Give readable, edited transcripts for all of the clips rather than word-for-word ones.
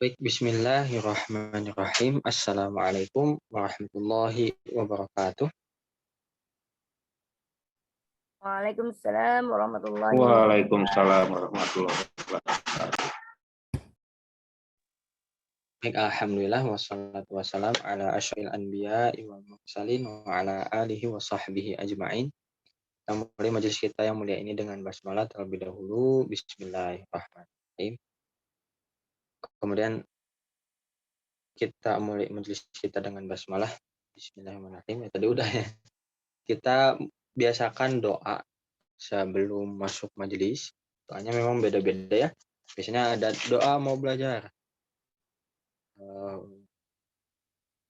Baik, bismillahirrahmanirrahim. Assalamualaikum warahmatullahi wabarakatuh. Waalaikumsalam warahmatullahi wabarakatuh. Waalaikumsalam warahmatullahi wabarakatuh. Baik, alhamdulillah wassalatu wassalam ala asyrofil anbiya wal mursalin wa ala alihi wa sahbihi ajma'in. Kita mulai majelis kita yang mulia ini dengan basmalah terlebih dahulu. Bismillahirrahmanirrahim. Kemudian kita mulai majelis kita dengan basmalah. Bismillahirrahmanirrahim. Ya, tadi udah ya. Kita biasakan doa sebelum masuk majelis. Doanya memang beda-beda ya. Biasanya ada doa mau belajar.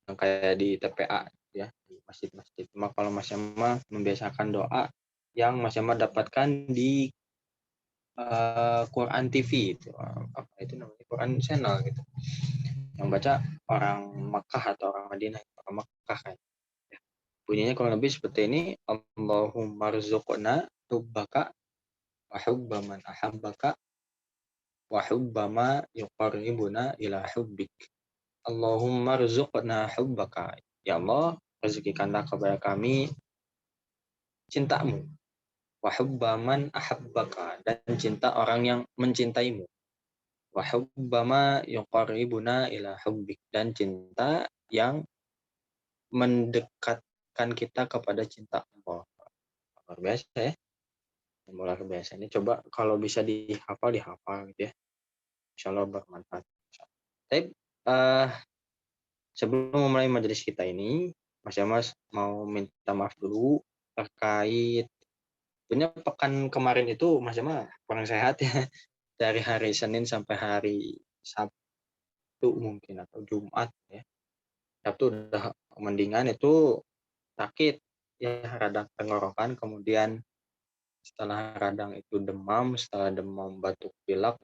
Yang kayak di TPA ya, di masjid-masjid. Cuma kalau Mas Yama membiasakan doa yang Mas Yama dapatkan di Quran TV itu. Apa itu namanya? Quran Channel gitu. Yang baca orang Makkah atau orang Madinah, orang Makkah kan. Ya. Bunyinya kurang lebih seperti ini, Allahumma rzuqna hubbaka wa hubba man ahabbaka wa hubba ma yuqarribuna ila hubbik. Allahumma rzuqna hubbaka. Ya Allah, rezekikanlah kepada kami cintamu. Wa hubba man ahabbaka, dan cinta orang yang mencintaimu. Wa hubba ma yuqarribuna ila hubbik, dan cinta yang mendekatkan kita kepada cinta Allah. Luar biasa ya. Luar biasa. Ini coba kalau bisa dihafal gitu ya. Insyaallah bermanfaat. Tapi sebelum memulai majelis kita ini, Mas Yamas mau minta maaf dulu terkait punya pekan kemarin itu Mas Yamas kurang sehat ya. Dari hari Senin sampai hari Sabtu mungkin atau Jumat ya. Sabtu udah mendingan, itu sakit ya, radang tenggorokan, kemudian setelah radang itu demam, setelah demam batuk pilek,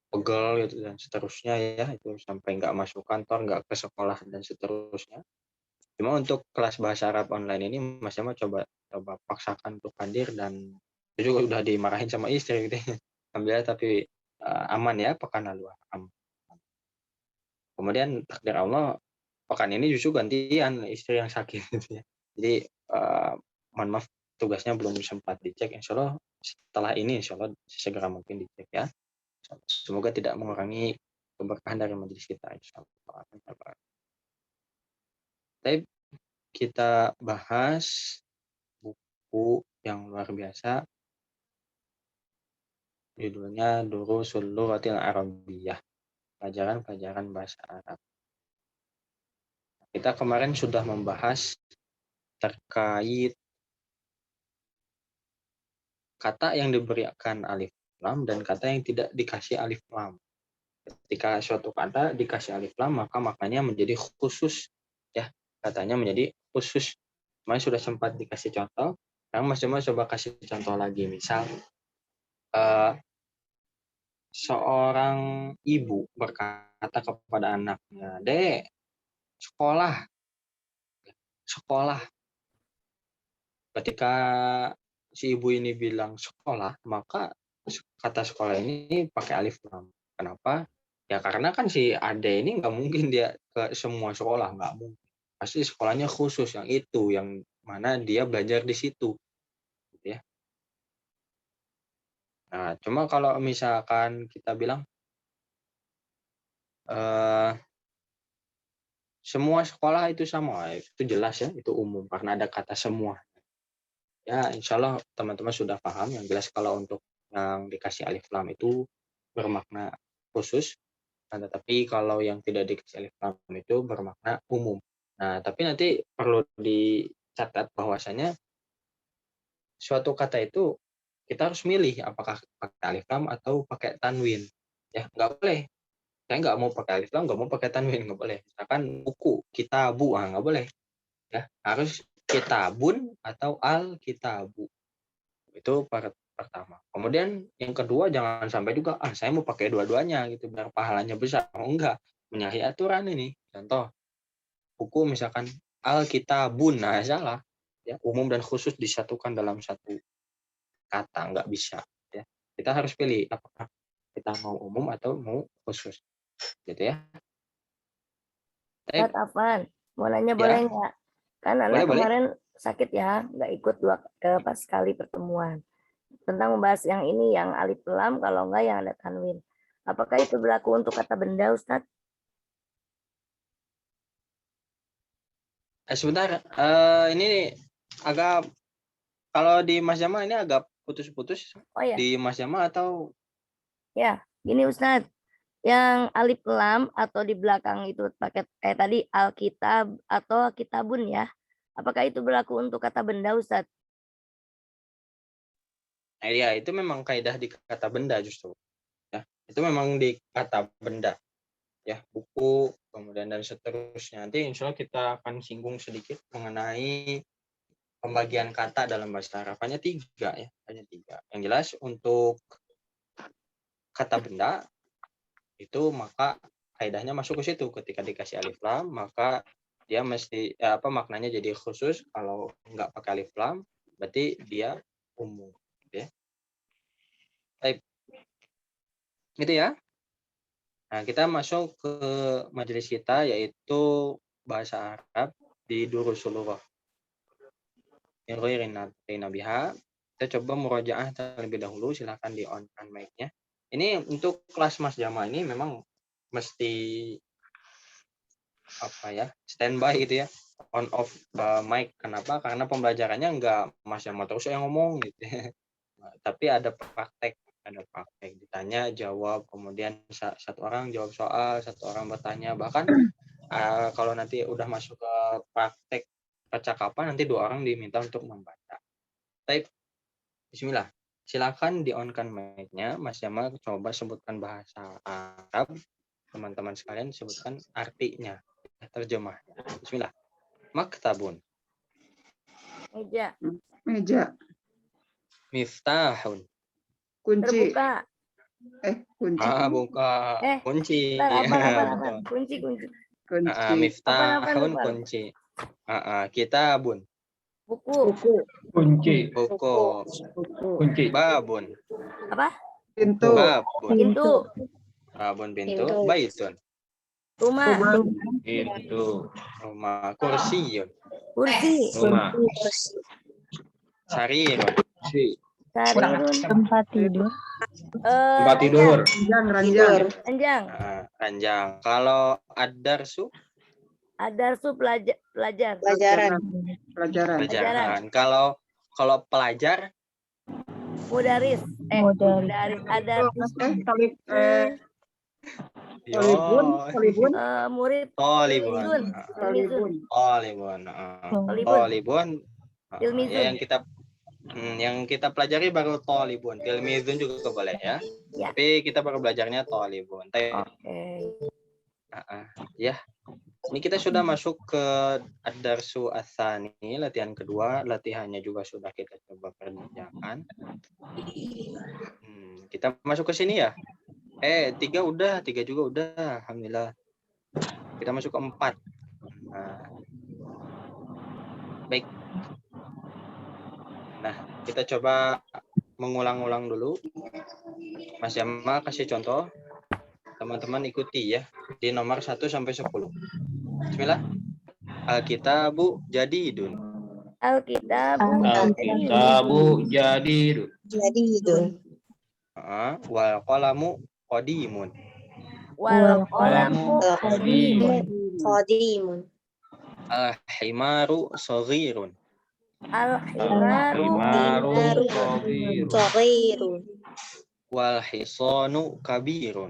pegel gitu dan seterusnya ya, itu sampai nggak masuk kantor, nggak ke sekolah dan seterusnya. Cuma untuk kelas bahasa Arab online ini Mas Yama coba paksakan untuk hadir, dan itu juga udah dimarahin sama istri gitu ya. Alhamdulillah, tapi aman ya pekan lalu. Kemudian takdir Allah pekan ini justru gantian istri yang sakit gitu ya. Jadi mohon maaf, tugasnya belum sempat dicek. Insya Allah setelah ini insya Allah segera mungkin dicek ya. Semoga tidak mengurangi keberkahan dari majelis kita insya Allah. Tapi kita bahas buku yang luar biasa, judulnya Durusul Lughatil Arabiyyah, pelajaran-pelajaran bahasa Arab. Kita kemarin sudah membahas terkait kata yang diberikan alif lam dan kata yang tidak dikasih alif lam. Ketika suatu kata dikasih alif lam, maka maknanya menjadi khusus ya, katanya menjadi khusus. Kemarin sudah sempat dikasih contoh, sekarang Mas Jamal coba kasih contoh lagi. Misal seorang ibu berkata kepada anaknya, "Dek, sekolah." Sekolah. Ketika si ibu ini bilang sekolah, maka kata sekolah ini pakai alif lam. Kenapa? Ya karena kan si Ade ini nggak mungkin dia ke semua sekolah, nggak mungkin. Pasti sekolahnya khusus yang itu, yang mana dia belajar di situ, gitu ya. Nah, cuma kalau misalkan kita bilang semua sekolah itu sama, itu jelas ya, itu umum karena ada kata semua. Ya, insya Allah teman-teman sudah paham. Yang jelas kalau untuk yang dikasih alif lam itu bermakna khusus, nah, tetapi kalau yang tidak dikasih alif lam itu bermakna umum. Nah, tapi nanti perlu dicatat bahwasanya suatu kata itu kita harus milih apakah pakai alif lam atau pakai tanwin. Ya, nggak boleh. Saya nggak mau pakai alif lam, nggak mau pakai tanwin, nggak boleh. Misalkan buku, kitabu, nggak boleh. Ya, harus kitabun atau al-kitabu. Itu pertama. Kemudian yang kedua, jangan sampai juga saya mau pakai dua-duanya gitu biar pahalanya besar. Oh, enggak, menyalahi aturan ini. Contoh, buku misalkan Alkitabun, salah. Ya, umum dan khusus disatukan dalam satu kata, enggak bisa. Ya. Kita harus pilih apakah kita mau umum atau mau khusus, gitu ya. Ustaz Afan, mau nanya Ya. boleh nggak? Kan Boleh, anak boleh. kemarin sakit ya, nggak ikut pas sekali pertemuan. Tentang membahas yang ini, yang alif lam, kalau nggak yang ada tanwin. Apakah itu berlaku untuk kata benda, Ustaz? Sebentar, ini agak, kalau di Mas Jamal ini agak putus-putus. Oh ya, Di Mas Jamal atau ya, gini Ustaz. Yang alif lam atau di belakang itu pakai kayak tadi Alkitab atau kitabun ya. Apakah itu berlaku untuk kata benda, Ustaz? ya itu memang kaidah di kata benda justru. Ya, itu memang di kata benda. Ya, buku, kemudian dan seterusnya. Nanti insya Allah kita akan singgung sedikit mengenai pembagian kata dalam bahasa Arab. Hanya 3 ya, hanya 3. Yang jelas untuk kata benda itu maka kaidahnya masuk ke situ. Ketika dikasih alif lam maka dia mesti maknanya jadi khusus. Kalau nggak pakai alif lam berarti dia umum, ya. Baik. Gitu ya. Nah, kita masuk ke majelis kita yaitu bahasa Arab di Durusul Lughah. Biha. Kita coba murojaah terlebih dahulu, silakan di on-kan mic-nya. Ini untuk kelas Mas Jama ini memang mesti standby gitu ya, on off mic. Kenapa? Karena pembelajarannya enggak Mas Jama terus yang ngomong gitu. Tapi ada praktek ditanya jawab, kemudian satu orang jawab soal, satu orang bertanya, bahkan kalau nanti udah masuk ke praktek percakapan nanti 2 orang diminta untuk membaca. Baik, bismillah, silakan di on-kan mic-nya. Mas Jamal coba sebutkan bahasa Arab, teman-teman sekalian sebutkan artinya, terjemahnya. Bismillah. Maktabun. Meja. Miftahun. Kunci. Terbuka. Kunci. Buka. Kunci. Apa? Kunci. Miftahun kunci. Kitabun. Buku. Kunci. Buku. Kunci. Babun. Apa? Pintu. Babun. Babun pintu. Baitun. Rumah. Pintu. Rumah. Kursi. Rumah. Sarirun. Sarirun. Tempat tidur. Tempat tidur. Ranjang. Ranjang. Kalau ad-darsu? Ad-darsu pelajaran. Kalau pelajar? Mudaris. Murid. Tolibun. Yang kita pelajari baru tolibun. Tilmizun juga boleh ya. Tapi kita baru belajarnya tolibun. Ya. Ini kita sudah masuk ke ad-darsu ats-tsani, latihan kedua. Latihannya juga sudah kita coba kerjakan. Kita masuk ke sini ya. 3 juga udah. Alhamdulillah. Kita masuk ke 4. Baik. Nah, kita coba mengulang-ulang dulu. Mas Jamal kasih contoh. Teman-teman ikuti ya. Di nomor 1 sampai 10. Bismillah. Al-kitabu jadidun. Al-kitabu jadidun. Wal qalamu qadimun. Al-himaru saghirun. Wal hisanu kabirun.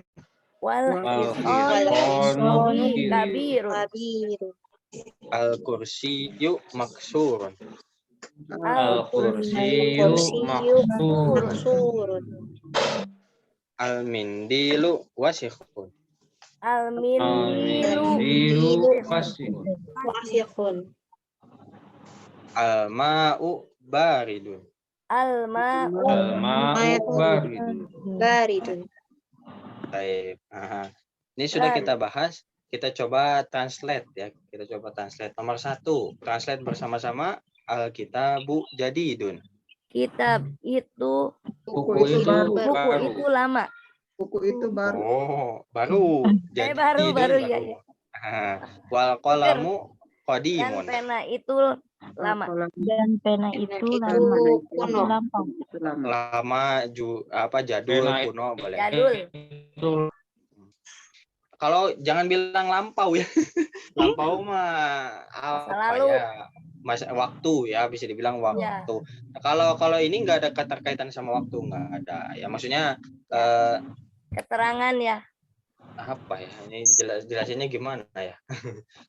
Al-kursiyyu maksurun. Al-mindilu wasikhun. Al-ma'u baridun. Baik. Ini sudah kita bahas. Kita coba translate ya. Kita coba translate. Nomor 1, translate bersama-sama. Al-kitabu jadidun. Kitab itu Buku itu lama. Buku itu baru. Oh, baru. Jadi baru Dun baru ya. Wal qalamu Dan qadimun. pena itu lama. Dan pena itu kuno. lampau. Itu lama. Lama jadul, Pena kuno boleh. Jadul. Itu Kalau jangan bilang lampau ya. Lampau mah Masa apa lalu. ya? Masa waktu ya, bisa dibilang Ya. waktu. Kalau ini nggak ada keterkaitan sama waktu, nggak ada. Ya maksudnya Keterangan ya. apa ya? Ini jelasinnya gimana ya?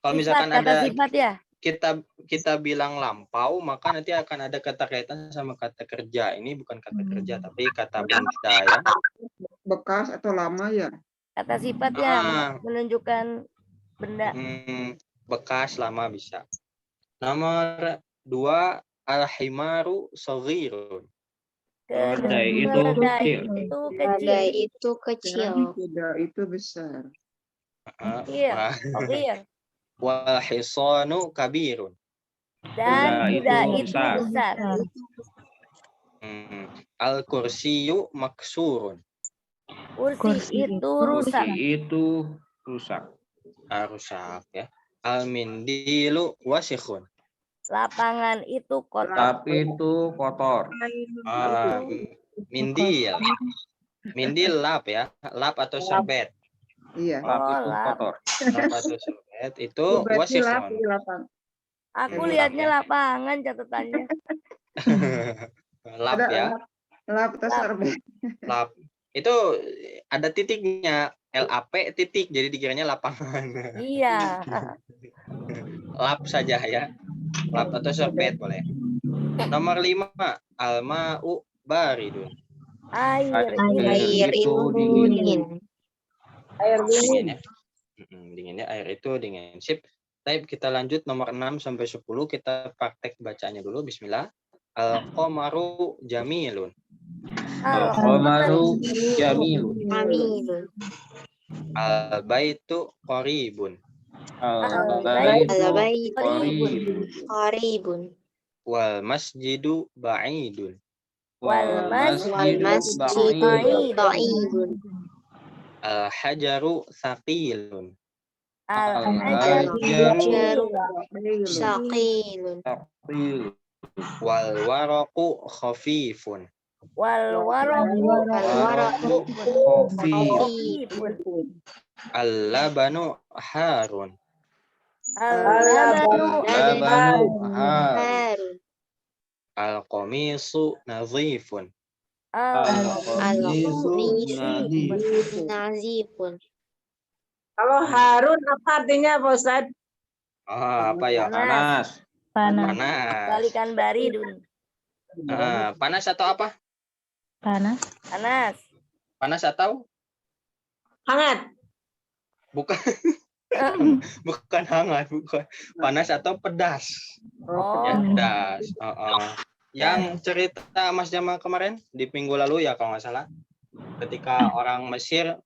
Kalau Sifat, misalkan kata ada sifat ya. kita bilang lampau, maka nanti akan ada keterkaitan sama kata kerja. Ini bukan kata kerja, tapi kata benda ya. Bekas atau lama ya? Kata sifat ya menunjukkan benda. Bekas, lama bisa. Nomor 2, al-himaru saghirun. Keledai itu Keledai kecil. itu kecil. itu kecil. Kuda itu besar. Iya. Saghir. Wal hisanu kabirun. Dan kuda itu besar. besar. Al kursiyu maksurun. Kursi itu rusak. Kursi itu rusak. Rusak ya. Al mindilu wasikhun. Lapangan itu kotor. Tapi itu kotor. Mindil. Mindil lap ya. Lap atau serbet. Iya. Lap itu lap. kotor. Lap atau serbet itu Berarti lap wasikhun. di lapang. Aku Lap lihatnya ya. lapangan catatannya. Lap ya. Lap atau sorbet. Lap. Itu ada titiknya. LAP titik. Jadi dikiranya lapangan. Iya. Lap saja ya. Lap atau serbet boleh. Nomor 5, al-ma'u baridun. Air Air itu dingin. Dingin ya. Dingin ya, air itu dingin. Sip. Baik, kita lanjut nomor 6 sampai 10, kita praktek bacanya dulu. Bismillah. Al-qamaru jamilun. Al-qamaru jamilun. Jamilun. Al-baitu qaribun. Al-baitu Al-baitu qaribun. qaribun. Wal masjidu ba'idun. Wal Wal masjidu ba'idun. ba'idun. Al-hajaru thaqilun. Al-hajaru saqilun. Wal waraqu khafifun. Wal waraqu khafifun. Al-labanu harun. Al-labanu Harun. Al-qamisu nadhifun. Al-qamisu nazifun. Kalau Harun apa artinya Pak Ustaz? Apa ya? Panas. Panas. Panas. Balikan baridun. Panas atau apa? Panas. Panas. Panas atau Hangat. bukan? Bukan hangat, bukan. Panas atau pedas? Oh. Ya, pedas. Yang cerita Mas Jamal kemarin di minggu lalu ya kalau nggak salah, ketika orang Mesir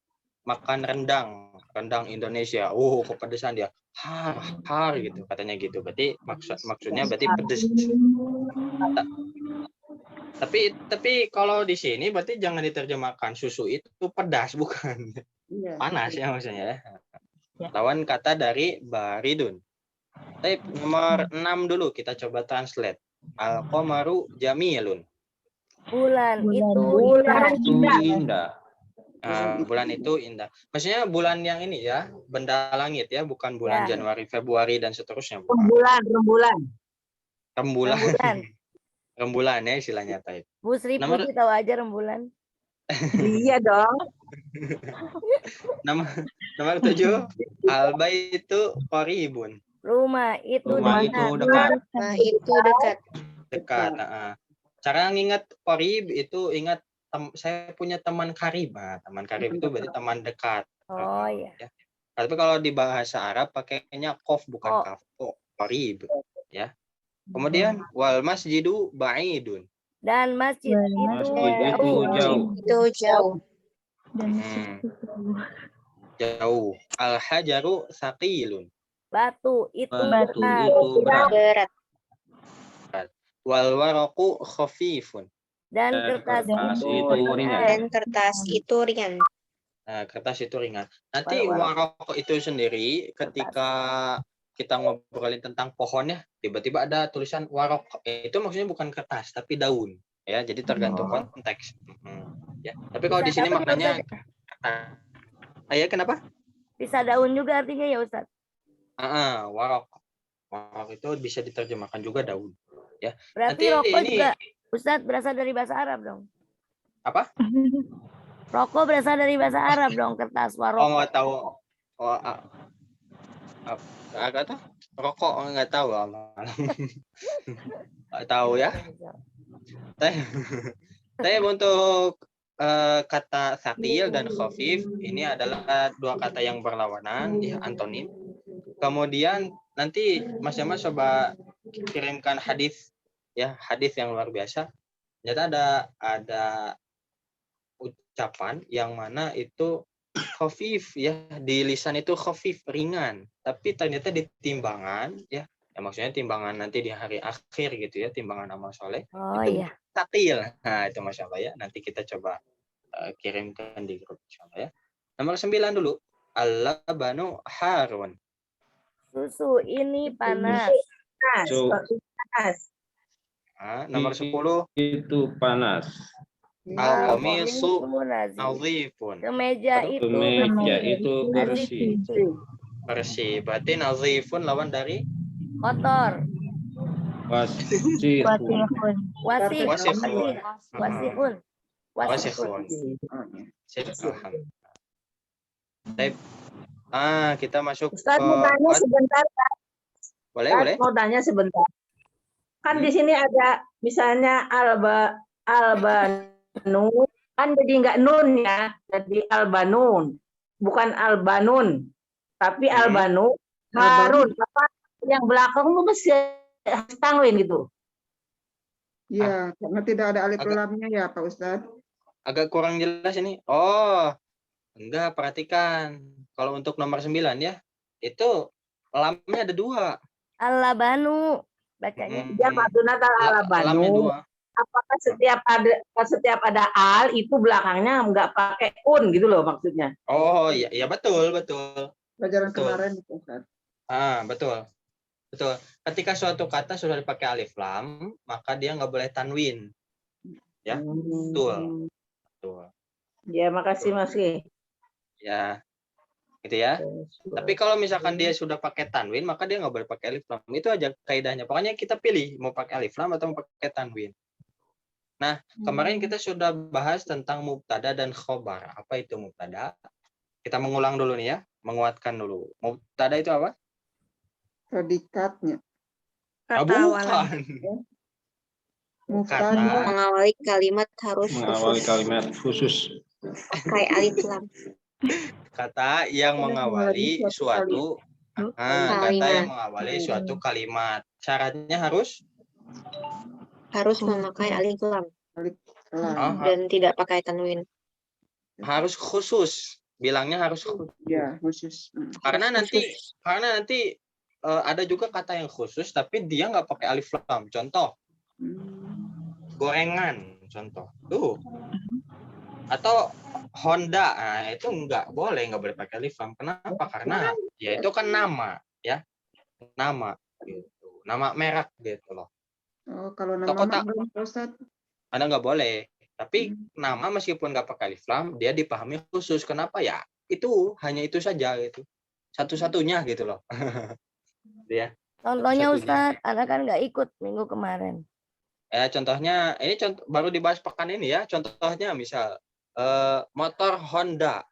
makan rendang Indonesia, kepedesan dia, har gitu katanya gitu. Berarti maksudnya berarti pedes. Tapi kalau di sini berarti jangan diterjemahkan susu itu pedas, bukan panas ya maksudnya. Lawan kata dari baridun. Baik, nomor 6 dulu kita coba translate. Al-qamaru jamilun. Bulan itu Indah. Bulan itu indah. Maksudnya bulan yang ini ya, benda langit ya, bukan bulan Ya. Januari, Februari dan seterusnya. Bukan. Rembulan. Rembulan ya istilahnya Taib. Bu Sri Nomor- Puji tahu aja rembulan. Iya dong. Nomor 7, al-baitu qaribun. Rumah itu Rumah dekat. itu dekat. Nah, itu dekat. Dekat. Cara nginget qarib itu ingat saya punya teman karib. Teman karib itu berarti teman dekat. Oh iya. Ya. Tapi kalau di bahasa Arab pakainya qaf bukan kaf. Qarib ya. Kemudian wal masjidu ba'idun. Dan masjid itu Masjid itu jauh. Itu jauh. Jauh. Al hajaru thaqilun. Batu itu Batu berat. itu berat. Berat. Wal waraqu khafifun. Dan Dan kertas kertas itu itu ringan. Dan kertas itu ringan. Nah, kertas itu ringan. Nanti Warok. warok itu sendiri ketika kita ngobrolin tentang pohon ya, tiba-tiba ada tulisan warok. Itu maksudnya bukan kertas, tapi daun. Ya, jadi tergantung Oh. konteks. Ya. Tapi kalau di Bisa sini daun, maknanya Ustaz. ya kenapa? Bisa daun juga artinya ya Ustaz. Warok. Warok itu bisa diterjemahkan juga daun. Ya. Berarti Nanti rokok ini juga Ustaz berasal dari bahasa Arab dong. apa? Rokok berasal dari bahasa Arab dong, kertas Oh, warok. nggak tahu. Oh, agak tahu. Rokok nggak tahu nggak tahu ya. Saya untuk kata sakil dan khafif ini adalah dua kata yang berlawanan, ya, antonim. Kemudian nanti Mas Jamal coba kirimkan hadis, ya, hadis yang luar biasa. Ternyata ada ucapan yang mana itu khafif, ya, di lisan itu khafif, ringan, tapi ternyata di timbangan, ya maksudnya timbangan nanti di hari akhir gitu ya, timbangan amal soleh Oh itu iya. sakil. Nah, itu Masya Allah ya, nanti kita coba kirimkan di grup Insya Allah ya. Nomor 9 dulu, al-labanu harun. Susu ini panas. Panas. Nomor 10, Itu panas. al-qamisu Nazif. nazifun. Kemeja Aduh. itu Kemeja itu bersih. Bersih. Berarti nazifun lawan dari kotor. Wasihun. Wasih. Wasihun. Wasihun. Wasihun. Baik. Kita masuk Ustaz ke mau tanya sebentar. boleh. Mau tanya sebentar. Kan di sini ada misalnya albanun, kan jadi nggak nun ya, jadi albanun, bukan albanun, tapi albanun. Harun, apa yang belakang itu mesti tanwin gitu. Iya, karena tidak ada alif lamnya ya Pak Ustadz. Agak kurang jelas ini. Oh, enggak, perhatikan. Kalau untuk nomor 9 ya, itu lamnya ada 2. Al-labanu bacanya. Ya maksudnya Lamnya alabanu. 2. Apakah setiap ada al itu belakangnya nggak pakai un gitu loh maksudnya? Oh, iya betul. Pelajaran Betul. kemarin itu Ustadz. Betul. Ketika suatu kata sudah dipakai alif lam, maka dia nggak boleh tanwin. Ya, betul. Ya, makasih Mas Ki. Ya, gitu ya. Tapi kalau misalkan dia sudah pakai tanwin, maka dia nggak boleh pakai alif lam. Itu aja kaidahnya. Pokoknya kita pilih mau pakai alif lam atau mau pakai tanwin. Nah, kemarin kita sudah bahas tentang mubtada dan khobar. Apa itu mubtada? Kita mengulang dulu nih ya, menguatkan dulu. Mubtada itu apa? Predikatnya. Bukan. Mubtada. Mengawali kalimat harus Mengawali khusus kalimat khusus. pakai alif lam. Kata yang mengawali suatu kata yang mengawali suatu kalimat. Syaratnya harus Memakai alif lam Alif lam. dan tidak pakai tanwin. harus khusus. Bilangnya harus khusus. Ya, khusus. Karena nanti ada juga kata yang khusus tapi dia nggak pakai alif lam. Contoh, gorengan, contoh. Tuh. Atau Honda, itu nggak boleh pakai alif lam. Kenapa? Karena ya itu kan nama, ya. Nama gitu. Nama merek gitu loh. Oh, kalau nama Kota- belum Pak Ustadz. Anda nggak boleh. Tapi nama meskipun nggak pakai alif lam, dia dipahami khusus. Kenapa ya? Itu hanya itu saja gitu. Satu-satunya gitu loh. Ya. Contohnya Satunya. Ustadz, Anda kan nggak ikut minggu kemarin. Contohnya ini baru dibahas pekan ini ya. Contohnya misal motor Honda.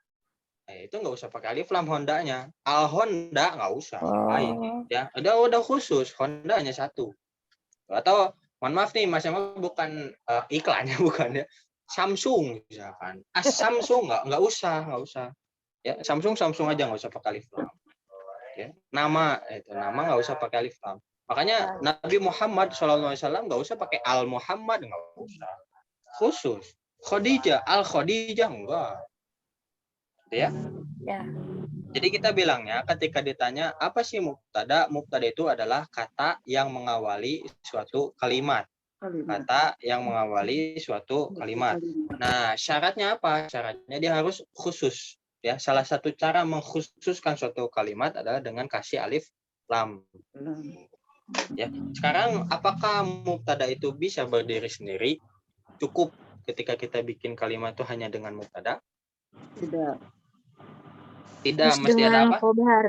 Itu nggak usah pakai alif lam Hondanya. Al Honda nggak usah. Ngapain? Ya, udah khusus. Honda hanya satu. Atau mohon maaf nih, Mas Emang bukan iklannya bukan ya. Samsung misalkan. Samsung nggak usah. Ya, Samsung aja nggak usah pakai alif lam. Ya, nama nggak usah pakai alif lam. Makanya Nabi Muhammad SAW nggak usah pakai al Muhammad, nggak usah. Khusus. Khadijah, al Khadijah enggak. Ya. Jadi kita bilangnya ketika ditanya apa sih mubtada? Mubtada itu adalah kata yang mengawali suatu kalimat. Kata yang mengawali suatu kalimat. Nah, syaratnya apa? Syaratnya dia harus khusus. ya salah satu cara mengkhususkan suatu kalimat adalah dengan kasih alif lam. Ya, sekarang apakah mubtada itu bisa berdiri sendiri? Cukup ketika kita bikin kalimat itu hanya dengan mubtada? Tidak. Tidak, Terus mesti ada dengan apa? khobar.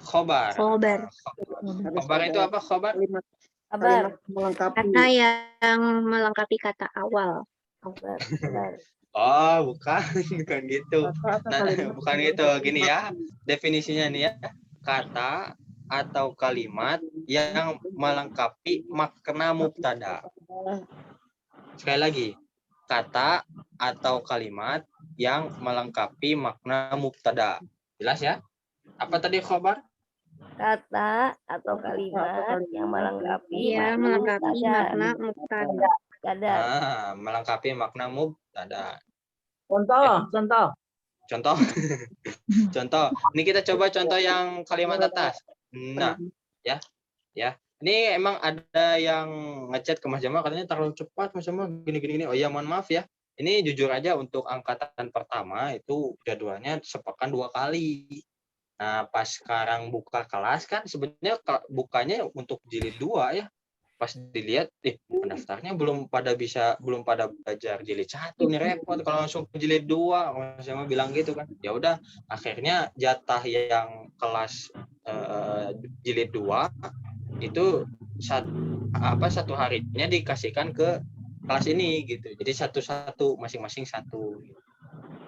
Khobar. Khobar. Harus Khobar itu ada apa khobar? kalimat Kabar. melengkapi. Kata yang melengkapi kata awal. Kabar. Kabar. Oh, bukan, bukan gitu. Kata atau Nah, kalimat bukan gitu. Gini ya, definisinya nih ya. Kata atau kalimat yang melengkapi makna mubtada. Sekali lagi, kata atau kalimat yang melengkapi makna mubtada. Jelas ya? Apa tadi khobar? Kata atau kalimat yang melengkapi Iya, makna melengkapi mubtada. makna mubtada. Kadar. Melengkapi makna mubtada. Contoh, contoh. Contoh, contoh. Ini kita coba contoh yang kalimat atas. Nah, ya. Ini emang ada yang ngechat ke Mas Jamal katanya terlalu cepat Mas Jamal gini. Oh iya, mohon maaf ya. Ini jujur aja untuk angkatan pertama itu jadwalnya sepekan 2 kali. Nah, pas sekarang buka kelas kan sebenarnya bukanya untuk jilid 2 ya. Pas dilihat, pendaftarnya belum pada belajar jilid 1 nih, repot kalau langsung ke jilid 2. Mas Jamal bilang gitu kan. Ya udah, akhirnya jatah yang kelas jilid 2 itu satu harinya dikasihkan ke kelas ini gitu. Jadi satu-satu, masing-masing satu gitu.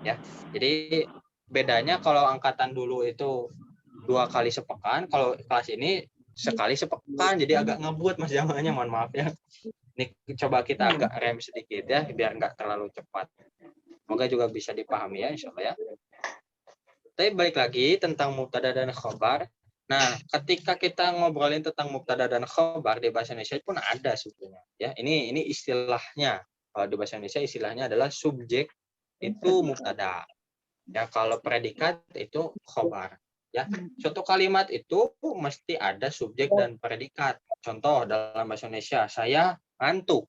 Ya. Jadi bedanya kalau angkatan dulu itu 2 kali sepekan, kalau kelas ini sekali sepekan, jadi agak ngebut Mas Jamalnya, mohon maaf ya. Ini coba kita agak rem sedikit ya, biar nggak terlalu cepat. Semoga juga bisa dipahami ya, insya Allah ya. Tapi balik lagi tentang mubtada dan khobar. Nah, ketika kita ngobrolin tentang mubtada dan khobar di bahasa Indonesia pun ada sebetulnya. Ya, ini istilahnya. Kalau di bahasa Indonesia istilahnya adalah subjek itu mubtada. Ya, kalau predikat itu khobar. Ya, suatu kalimat itu mesti ada subjek dan predikat. Contoh dalam bahasa Indonesia, saya ngantuk,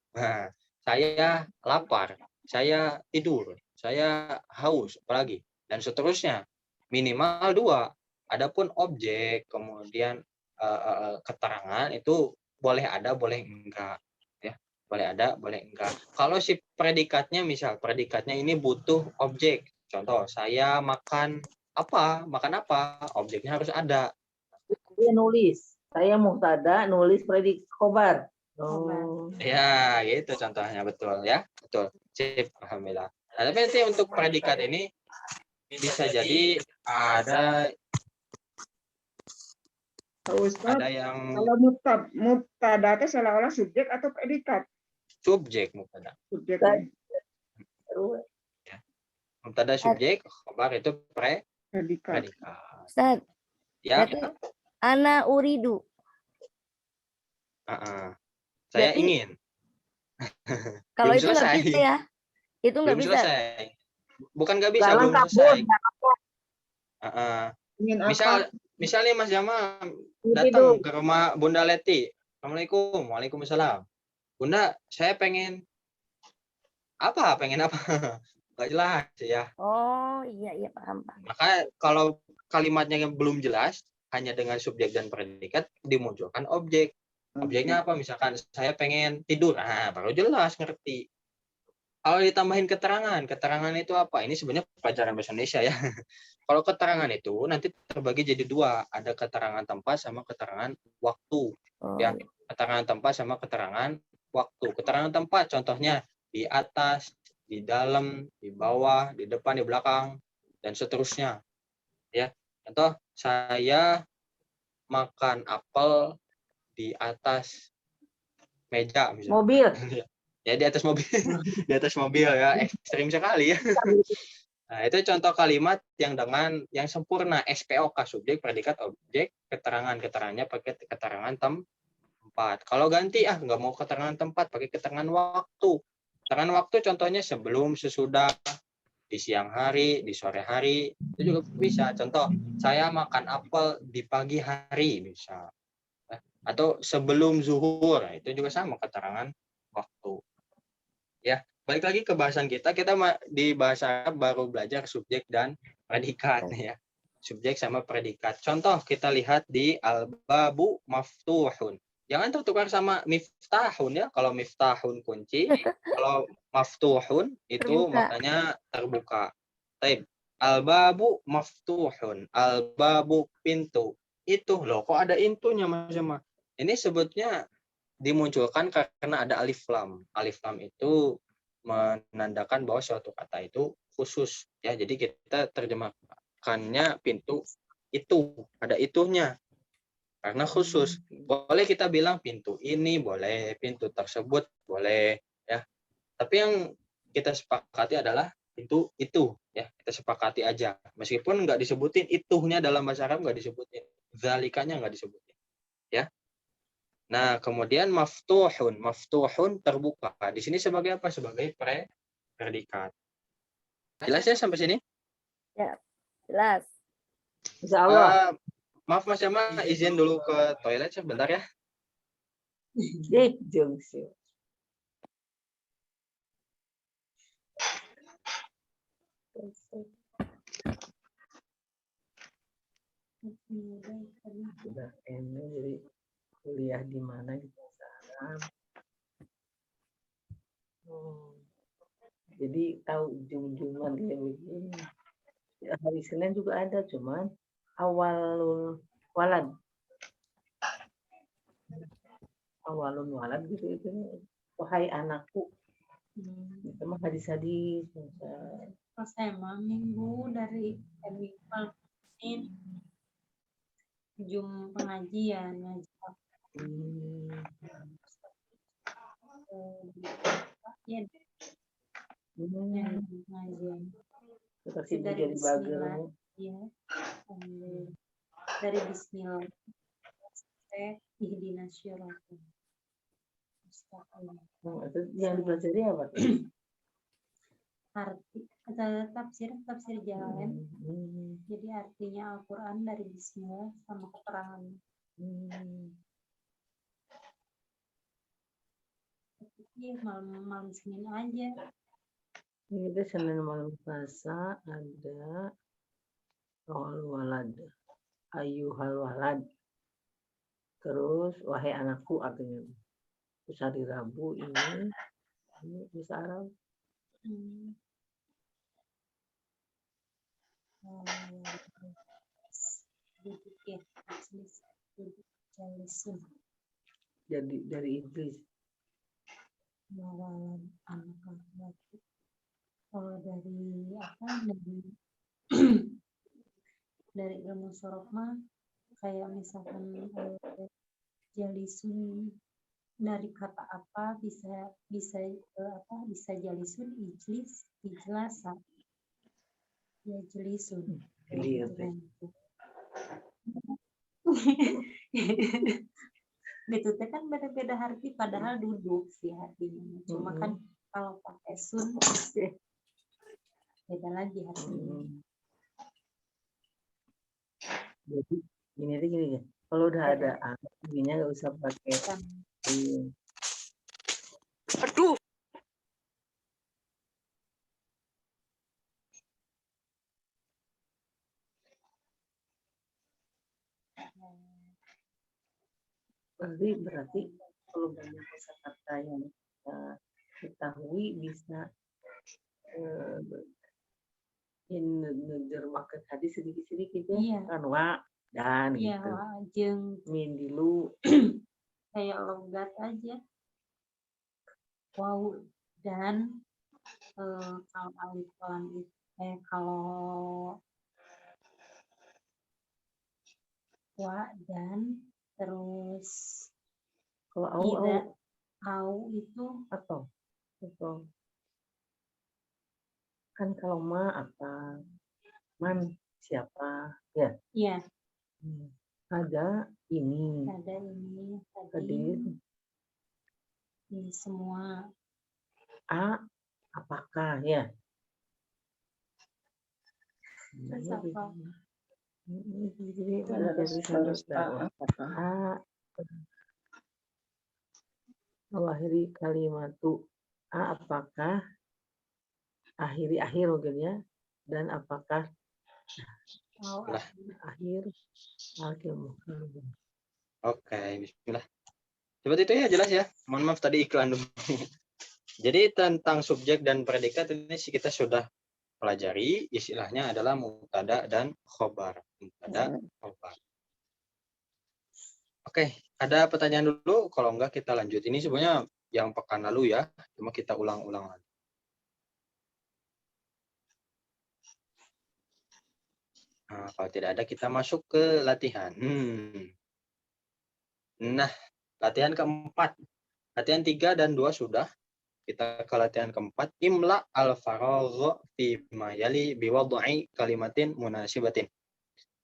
saya lapar, saya tidur, saya haus, apalagi, dan seterusnya. Minimal 2. Adapun objek, kemudian keterangan itu boleh ada, boleh enggak. Ya, boleh ada, boleh enggak. Kalau si predikatnya, misal predikatnya ini butuh objek. Contoh, saya makan apa? Objeknya harus ada. Dia nulis. Saya mubtada, nulis predik khobar. Oh. Ya, gitu contohnya, betul ya. Betul. Sip, alhamdulillah. Nah, tapi nanti untuk predikat ini bisa jadi ada Ustaz, yang kalau mubtada itu seolah-olah subjek atau predikat? subjek mubtada. Subjek. Ya. Mubtada subjek, khobar itu Predikat. predikat. Ustaz, Ya, berarti ana uridu. saya Berarti- ingin. Kalau Belum itu nggak selesai. bisa ya? Itu nggak Belum bisa. selesai. Bukan nggak bisa, Nggak belum lengkap, selesai. Ingin apa? Misalnya Mas Jamal Itu. datang ke rumah Bunda Leti. Assalamualaikum. Waalaikumsalam. Bunda, saya pengen apa? Pengen apa? Nggak jelas ya. Oh iya paham. Maka kalau kalimatnya yang belum jelas, hanya dengan subjek dan predikat dimunculkan objek. Objeknya apa? Misalkan saya pengen tidur. Nah, baru jelas ngerti. Kalau ditambahin keterangan itu apa? Ini sebenarnya pelajaran bahasa Indonesia ya. Kalau keterangan itu nanti terbagi jadi 2. Ada keterangan tempat sama keterangan waktu. Oh, Ya, keterangan tempat sama keterangan waktu. Keterangan tempat contohnya di atas, di dalam, di bawah, di depan, di belakang, dan seterusnya. Ya, contoh saya makan apel di atas meja misalnya. Mobil. Ya, di atas mobil. Di atas mobil ya, ekstrim sekali ya. Nah, itu contoh kalimat yang dengan yang sempurna, SPOK, subjek, predikat, objek, keterangannya pakai keterangan tempat. Kalau ganti nggak mau keterangan tempat, pakai keterangan waktu. Keterangan waktu contohnya sebelum, sesudah, di siang hari, di sore hari, itu juga bisa. Contoh, saya makan apel di pagi hari bisa. Atau sebelum zuhur, itu juga sama keterangan waktu. Ya, balik lagi ke bahasan kita di bahasa Arab baru belajar subjek dan predikat ya. Subjek sama predikat. Contoh kita lihat di al-babu maftuhun. Jangan tertukar sama miftahun ya. Kalau miftahun kunci, kalau maftuhun itu Terbuka. maknanya terbuka. Baik. Al-babu maftuhun. Al-babu pintu. Itu loh, kok ada intunya Mas Jema? Ini sebutnya dimunculkan karena ada alif lam. Alif lam itu menandakan bahwa suatu kata itu khusus ya. Jadi kita terjemahkannya pintu itu, ada itunya karena khusus. Boleh kita bilang pintu ini, boleh pintu tersebut, boleh ya. Tapi yang kita sepakati adalah pintu itu ya. Kita sepakati aja. Meskipun nggak disebutin itunya dalam bahasa Arab, nggak disebutin. Zalikanya nggak disebutin. Ya. Nah, kemudian maftuhun terbuka. Di sini sebagai apa? Sebagai predikat. Jelas ya sampai sini? Jelas. Insya Allah. Maaf Mas Jama, izin dulu ke toilet sebentar ya. Jungsi. Udah ini jadi kuliah di mana di bahasa Arab. Jadi tahu ujung-ujungan kayak begini. Ya, hari Senin juga ada, cuman awalul walad gitu itu. Wahai anakku. Itu mah hadis-hadis. Pas emang minggu dari Senin Jum pengajian ya pengajian Seperti dari jadi bager. ya dari Bismillah ihdinas syiratal mustaqim. Itu yang dipelajari apa? Arti tafsir jalan. Jadi artinya Al-Quran dari Bismillah sama keterangan. Tapi malam Senin aja. Ini Senin malam Selasa ada awal walad, ayuhal walad. Terus wahai anakku artinya. Terus hari Rabu ini bisa Arab. Jadi dari iblis. Mawalan anak laki-laki. Kalau dari dari ilmu sorof mah kayak misalkan jalisun dari kata apa bisa jalisun ijlasa ya jelisun gitu kan beda-beda arti padahal duduk sih artinya cuma kan kalau pakai sun beda lagi artinya. Jadi gini ya kalau udah ada artinya nggak usah pakai Aduh. Berarti kalau banyak kosakata yang kita ketahui bisa menerjemahkan hadis sedikit-sedikit ya. Iya. Kan wa dan iya, gitu. Jeng Min dulu kayak logat aja. Wow dan kalau alif lam itu kalau wa dan terus kalau au itu atau kan kalau ma apa man siapa ya iya ada ini tadi ini semua apakah ya terus apa akhiri kalimatu apakah akhir mungkin ya dan apakah Oh, Lah. Akhir. Oke, bismillah. Seperti itu ya, jelas ya. Mohon maaf tadi iklan dulu. Jadi tentang subjek dan predikat ini kita sudah pelajari, istilahnya adalah mubtada dan khobar. Mubtada, khobar. Oke, ada pertanyaan dulu? Kalau enggak kita lanjut. Ini sebenarnya yang pekan lalu ya, cuma kita ulang-ulang lagi. Nah, kalau tidak ada kita masuk ke latihan. Nah, latihan keempat. Latihan 3 dan 2 sudah. Kita ke latihan keempat. Imla al-faragha fi ma yali biwad'i kalimatin munasibatin.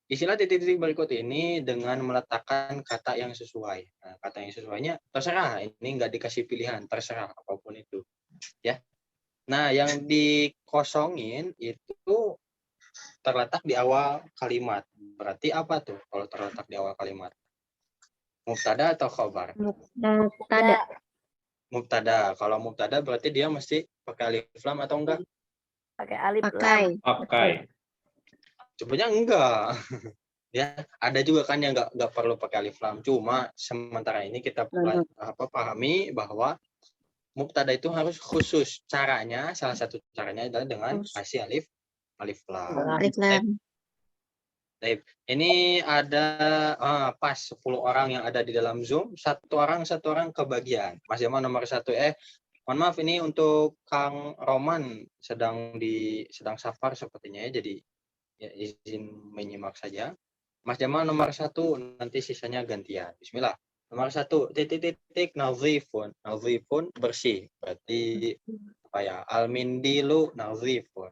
Istilah titik-titik berikut ini dengan meletakkan kata yang sesuai. Nah, kata yang sesuainya terserah. Ini nggak dikasih pilihan, terserah apapun itu. Ya. Nah, yang dikosongin itu terletak di awal kalimat. Berarti apa tuh kalau terletak di awal kalimat? Mubtada atau khobar? Mubtada. Mubtada. Kalau mubtada berarti dia mesti pakai alif lam atau enggak? Pakai alif lam. Pakai. Sebenarnya enggak. Ya, ada juga kan yang enggak perlu pakai alif lam. Cuma sementara ini kita pahami bahwa mubtada itu harus khusus. Caranya, salah satu caranya adalah dengan kasih alif lam. Alif lam. Baik. Ini ada pas 10 orang yang ada di dalam Zoom, satu orang kebagian. Mas Jamal nomor 1. Mohon maaf ini untuk Kang Roman sedang safar sepertinya ya, jadi ya, izin menyimak saja. Mas Jamal nomor 1, nanti sisanya gantian. Bismillah. Nomor 1, titik nazifun. Nazifun bersih. Berarti apa ya? Al-mindilu nazifun.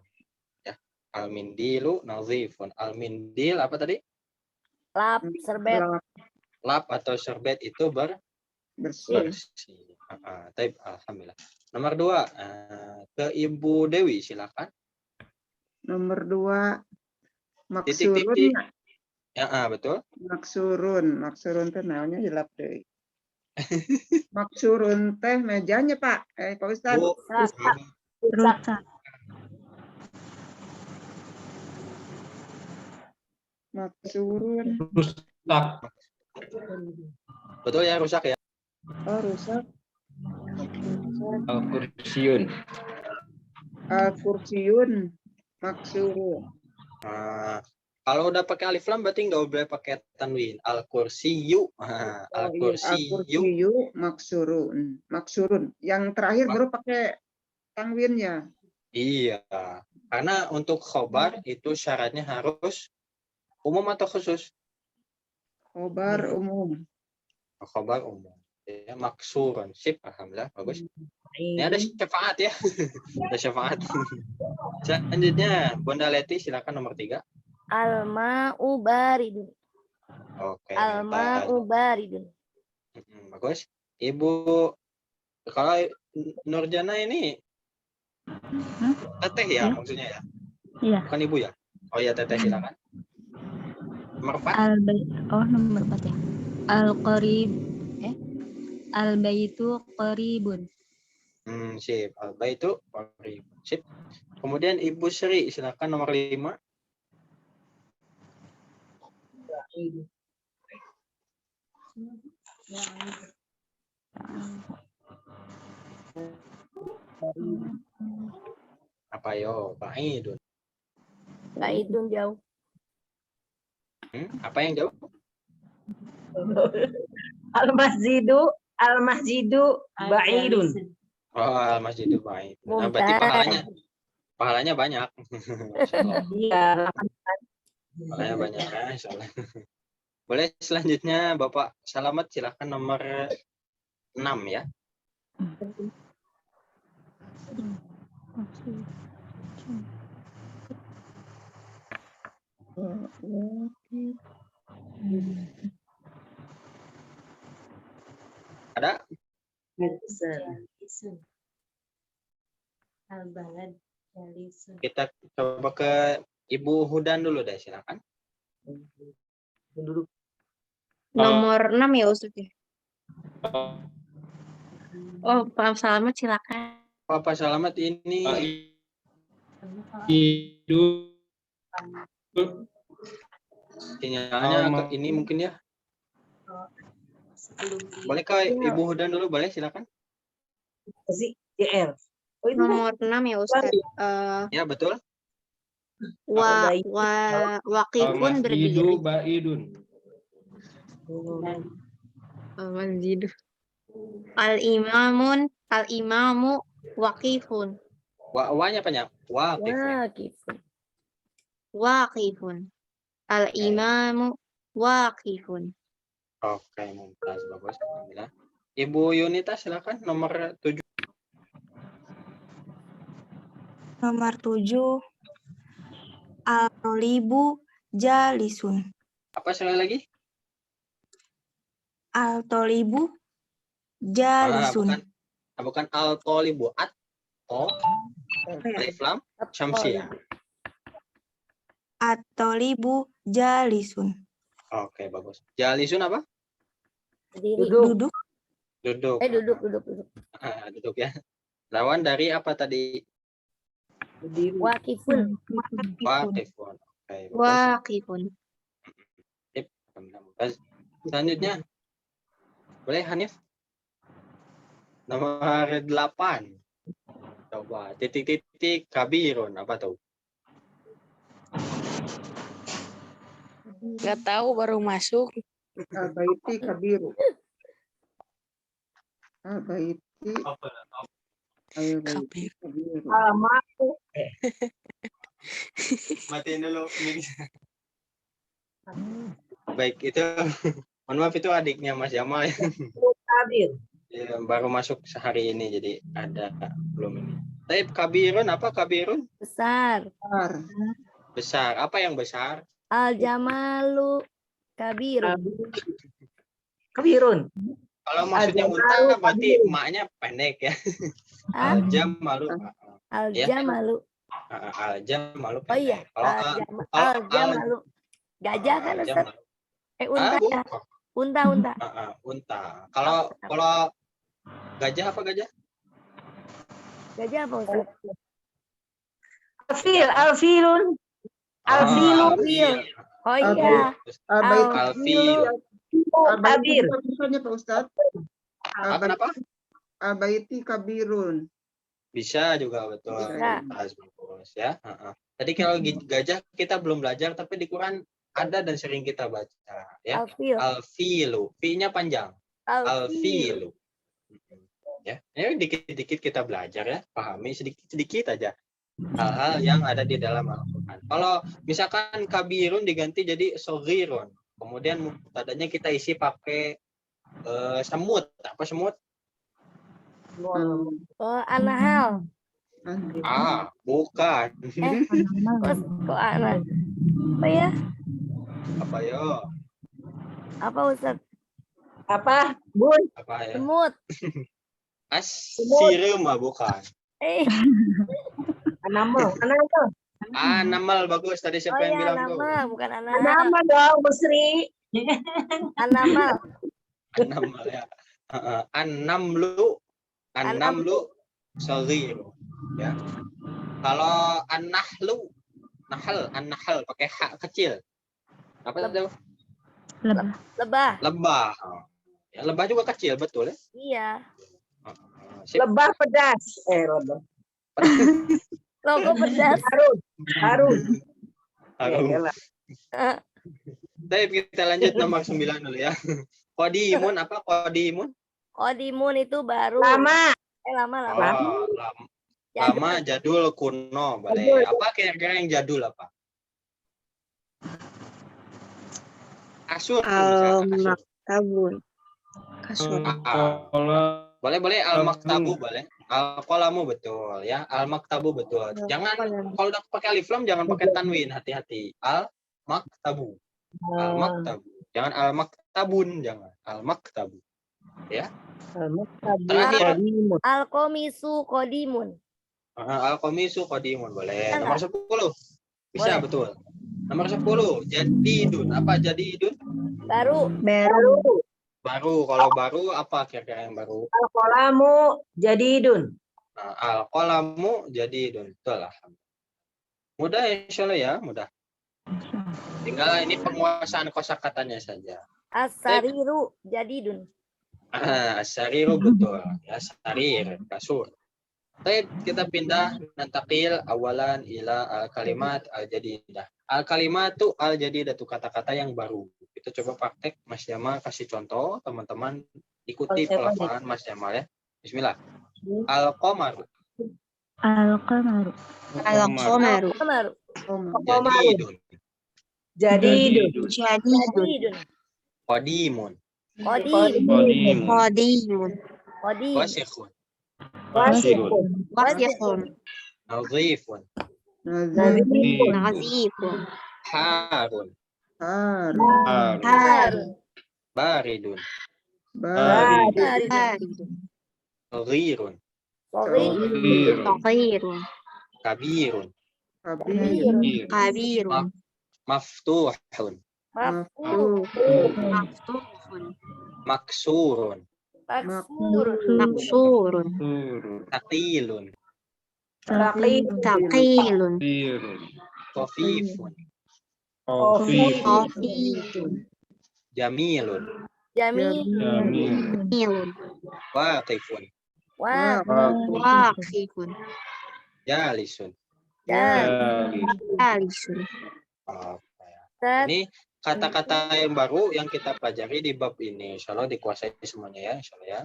Al-mindilu nazifun. Al-mindil apa tadi? Lap, serbet. Lap atau serbet itu bersih. Taib, alhamdulillah. Nomor 2, ke Ibu Dewi silakan. Nomor 2, maksurun. Titik-titik. Ya, betul. Maksurun teh naonnya hilap deui. Maksurun teh mejanya, Pak. Pak Ustaz. Rusak. Maksurun. Rusak. Betul ya, rusak ya. Oh, rusak. Al-Kursiun. Al-kursiun. Maksurun. Kalau udah pakai alif lam berarti nggak boleh pakai tanwin. Al-kursiyu. Al-kursiyu maksurun. Maksurun. Yang terakhir baru pakai tanwinnya. Iya. Karena untuk khobar itu syaratnya harus umum atau khusus? Khobar umum. Khobar umum. Ya, maksurun. Sip, alhamdulillah, bagus. Ini ada syafaat ya. Ada syafaat. Selanjutnya, Bunda Leti silakan nomor 3. Al-ma'u baridun. Oke. Al-ma'u baridun. Bagus. Ibu, kalau Nurjana ini teteh ya, maksudnya ya? Iya. Bukan ibu ya? Oh ya, teteh silakan. Nomor 4. Nomor 4 ya. Al-qarib. Al-baitu qaribun. Sip. Al-baitu qaribun. Sip. Kemudian Ibu Sri silakan nomor 5. Apa yo? Ba'idun. Ba'idun jauh. Apa yang jauh? Al-masjidu ba'idun. Oh, al-masjidu ba'id. Nah, berarti pahalanya banyak. Iya. Pahalanya banyak ya, insyaallah. Boleh selanjutnya Bapak Salamet silakan nomor 6 ya. Ada? Al-balad jalisun. Kita coba ke Ibu Hudan dulu deh, silakan. Nomor 6 ya Ustaz ya. Oh, Pak Salamet silakan. Bapak Salamet ini Hidup. Sinyalnya ini mungkin ya. Boleh ke Ibu Hudan dulu, boleh silakan. JR. Oh, itu Nomor 6 ya Ustadz. Ya betul. Waqifun berdiri. Baidun. Masjidu. Al-imamu waqifun. Wanya banyak. Waqifun. Waqifun. Al-imamu waqifun. Oke, mumtaz, bagus. Alhamdulillah. Ibu Yunita silakan nomor 7. Nomor 7. Al-tolibu jalisun. Apa sekali lagi? Al-tolibu jalisun. Bukan al-tolibu, alif lam syamsiyah. At-tolibu jalisun. Oke, bagus. Jalisun apa? Berdiri. Duduk. Duduk. Duduk. Duduk ya. Lawan dari apa tadi? Waqifun. Waqifun. Oke, bagus. Waqifun. Sip. Selanjutnya. Boleh Hanif? Nomor 8. Coba titik-titik kabirun apa tuh? Nggak tahu, baru masuk. Al-baiti kabiru. Al-baiti kabiru. Alamaku. Matiin dulu. Baik, itu mohon maaf itu adiknya Mas Jamal. Kabir. Ya, baru masuk sehari ini jadi ada belum ini. Tapi kabirun apa kabirun? Besar. Besar. Apa yang besar? Al-jamalu kabirun. Kabirun. Kalau maksudnya unta berarti emaknya pendek ya. Al-jamalu. Al-jamalu. Al-jamalu. Oh iya. Al-jamalu. Gajah kan Ustaz? Unta ya. Unta. Unta. Kalau gajah apa gajah? Gajah apa Ustaz? Alfilun. Alfilun. Oh iya. Alfil. Kabir. Misalnya Pak Ustaz. Kenapa? Al-baiti kabirun. Bisa juga betul. Bagus ya. Tadi kalau gajah kita belum belajar tapi di Quran ada dan sering kita baca ya. Alfilu. Fi-nya panjang. Alfilu. Ya, ini dikit-dikit kita belajar ya, pahami sedikit-sedikit aja hal-hal yang ada di dalam Al-Quran. Kalau misalkan kabirun diganti jadi soghirun, kemudian tadanya kita isi pakai semut. Apa semut? Anahal. Bukan. Kok anak? Apa ya? Apa ya? Apa Ustaz? Apa? Bun? Apa ya? Semut. Sirum bukan. Anamal bagus tadi siapa yang bilang tuh? Bukan anak. Anamal dong, Busri. Anamal. Anamal ya. Annamlu saghir ya. Kalau an-nahlu an-nahl pakai ha kecil. Apa itu? Lebah. Ya, lebah juga kecil betul ya? Iya. Lebah pedas. Lebah. Logo pedas. Harun. Baik, kita lanjut nomor 9 dulu ya. Qadimun apa qadimun? Qadimun itu baru. Lama. Lama, jadul, kuno, boleh. Apa kira-kira yang jadul apa? Kasur. Al-maktabun. Kasur. Boleh al-maktabu boleh. Al-qalamu betul ya. Al-maktabu betul. Jangan kalau udah pakai alif lam jangan pakai tanwin, hati-hati. Al-maktabu. Al-maktabu. Jangan al-maktabun, jangan. Al-maktabu. Ya. Terakhir. Al-qamisu qadimun. Al-qamisu qadimun boleh. Nomor 10. Bisa betul. Nomor 10. Jadidun. Apa jadidun? Baru. Baru, kalau baru apa kira-kira yang baru? Al-qalamu jadidun. Al-qalamu jadidun. Betul lah. Mudah insya Allah ya, mudah. Tinggal ini penguasaan kosakatanya saja. As-sariru jadidun. Sariru betul. Ya, sarir, kasur. Baik, kita pindah nantakil awalan ila al-kalimat al-jadidah. Al-kalimat itu al-jadidah itu kata-kata yang baru. Kita coba praktek, Mas Jamal kasih contoh, teman-teman ikuti pelafalan Mas Jamal ya. Bismillah. Al-qamaru. Al-qamaru. Al-qamaru. Qamaru. Jadidun. Jadidun. Jadidun. Qadimun. Qadim. Qadimun. Qadim. Wasikhun. Wasiqun. Wasiqun. Nazifun. Nazifun. Nazifun. Harun. Harun. Harun. Baridun. Baridun. Baridun. Ghirun. Qadim. Saghirun. Kabirun. Kabir. Kabirun. Maftuhun. Maf'ul. Maftuhun. Maksurun. Maksur. Maksurun. Taqilun. Taqilun. Khafifun. Khafifun. Jamilun. Jamil. Jamilun. Waqifun. Waqifun. Jalisun. Jalisun. Ustaz, Ini kata-kata yang baru yang kita pelajari di bab ini. Insya Allah dikuasai semuanya ya. Insya Allah ya.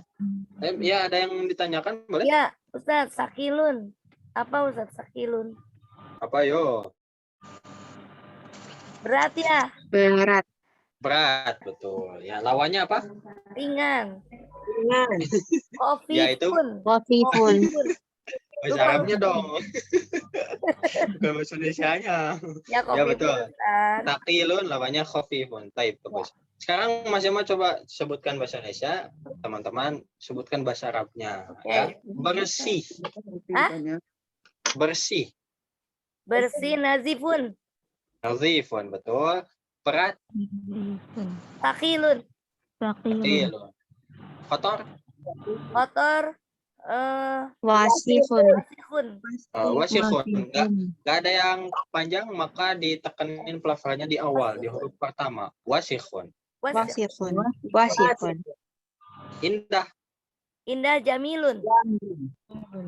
Ya, ada yang ditanyakan boleh? ya, Ustaz, sakilun. Apa Ustaz sakilun? Apa yo? Berat ya? Berat. Berat, betul. Ya, lawannya apa? Ringan. Ya, itu. Khafifun. Bahasa Arabnya dong. Bukan bahasa Indonesianya. Ya, Ya, betul. Ustaz. Taqilun lawannya khafifun. Taib, bagus. Sekarang Mas Jamal coba sebutkan bahasa Indonesia, teman-teman sebutkan bahasa Arabnya. Ya. Bersih. Hah? Bersih. Bersih nazifun. Nazifun, betul. Berat. Sakilun. Taqilun. Kotor. Kotor. Wasifun. Wasikhun. Wasikhun. Nggak ada yang panjang, maka ditekenin pelafalannya di awal, di huruf pertama. Wasikhun. Wasifun. Wasifun. Indah. Indah jamilun.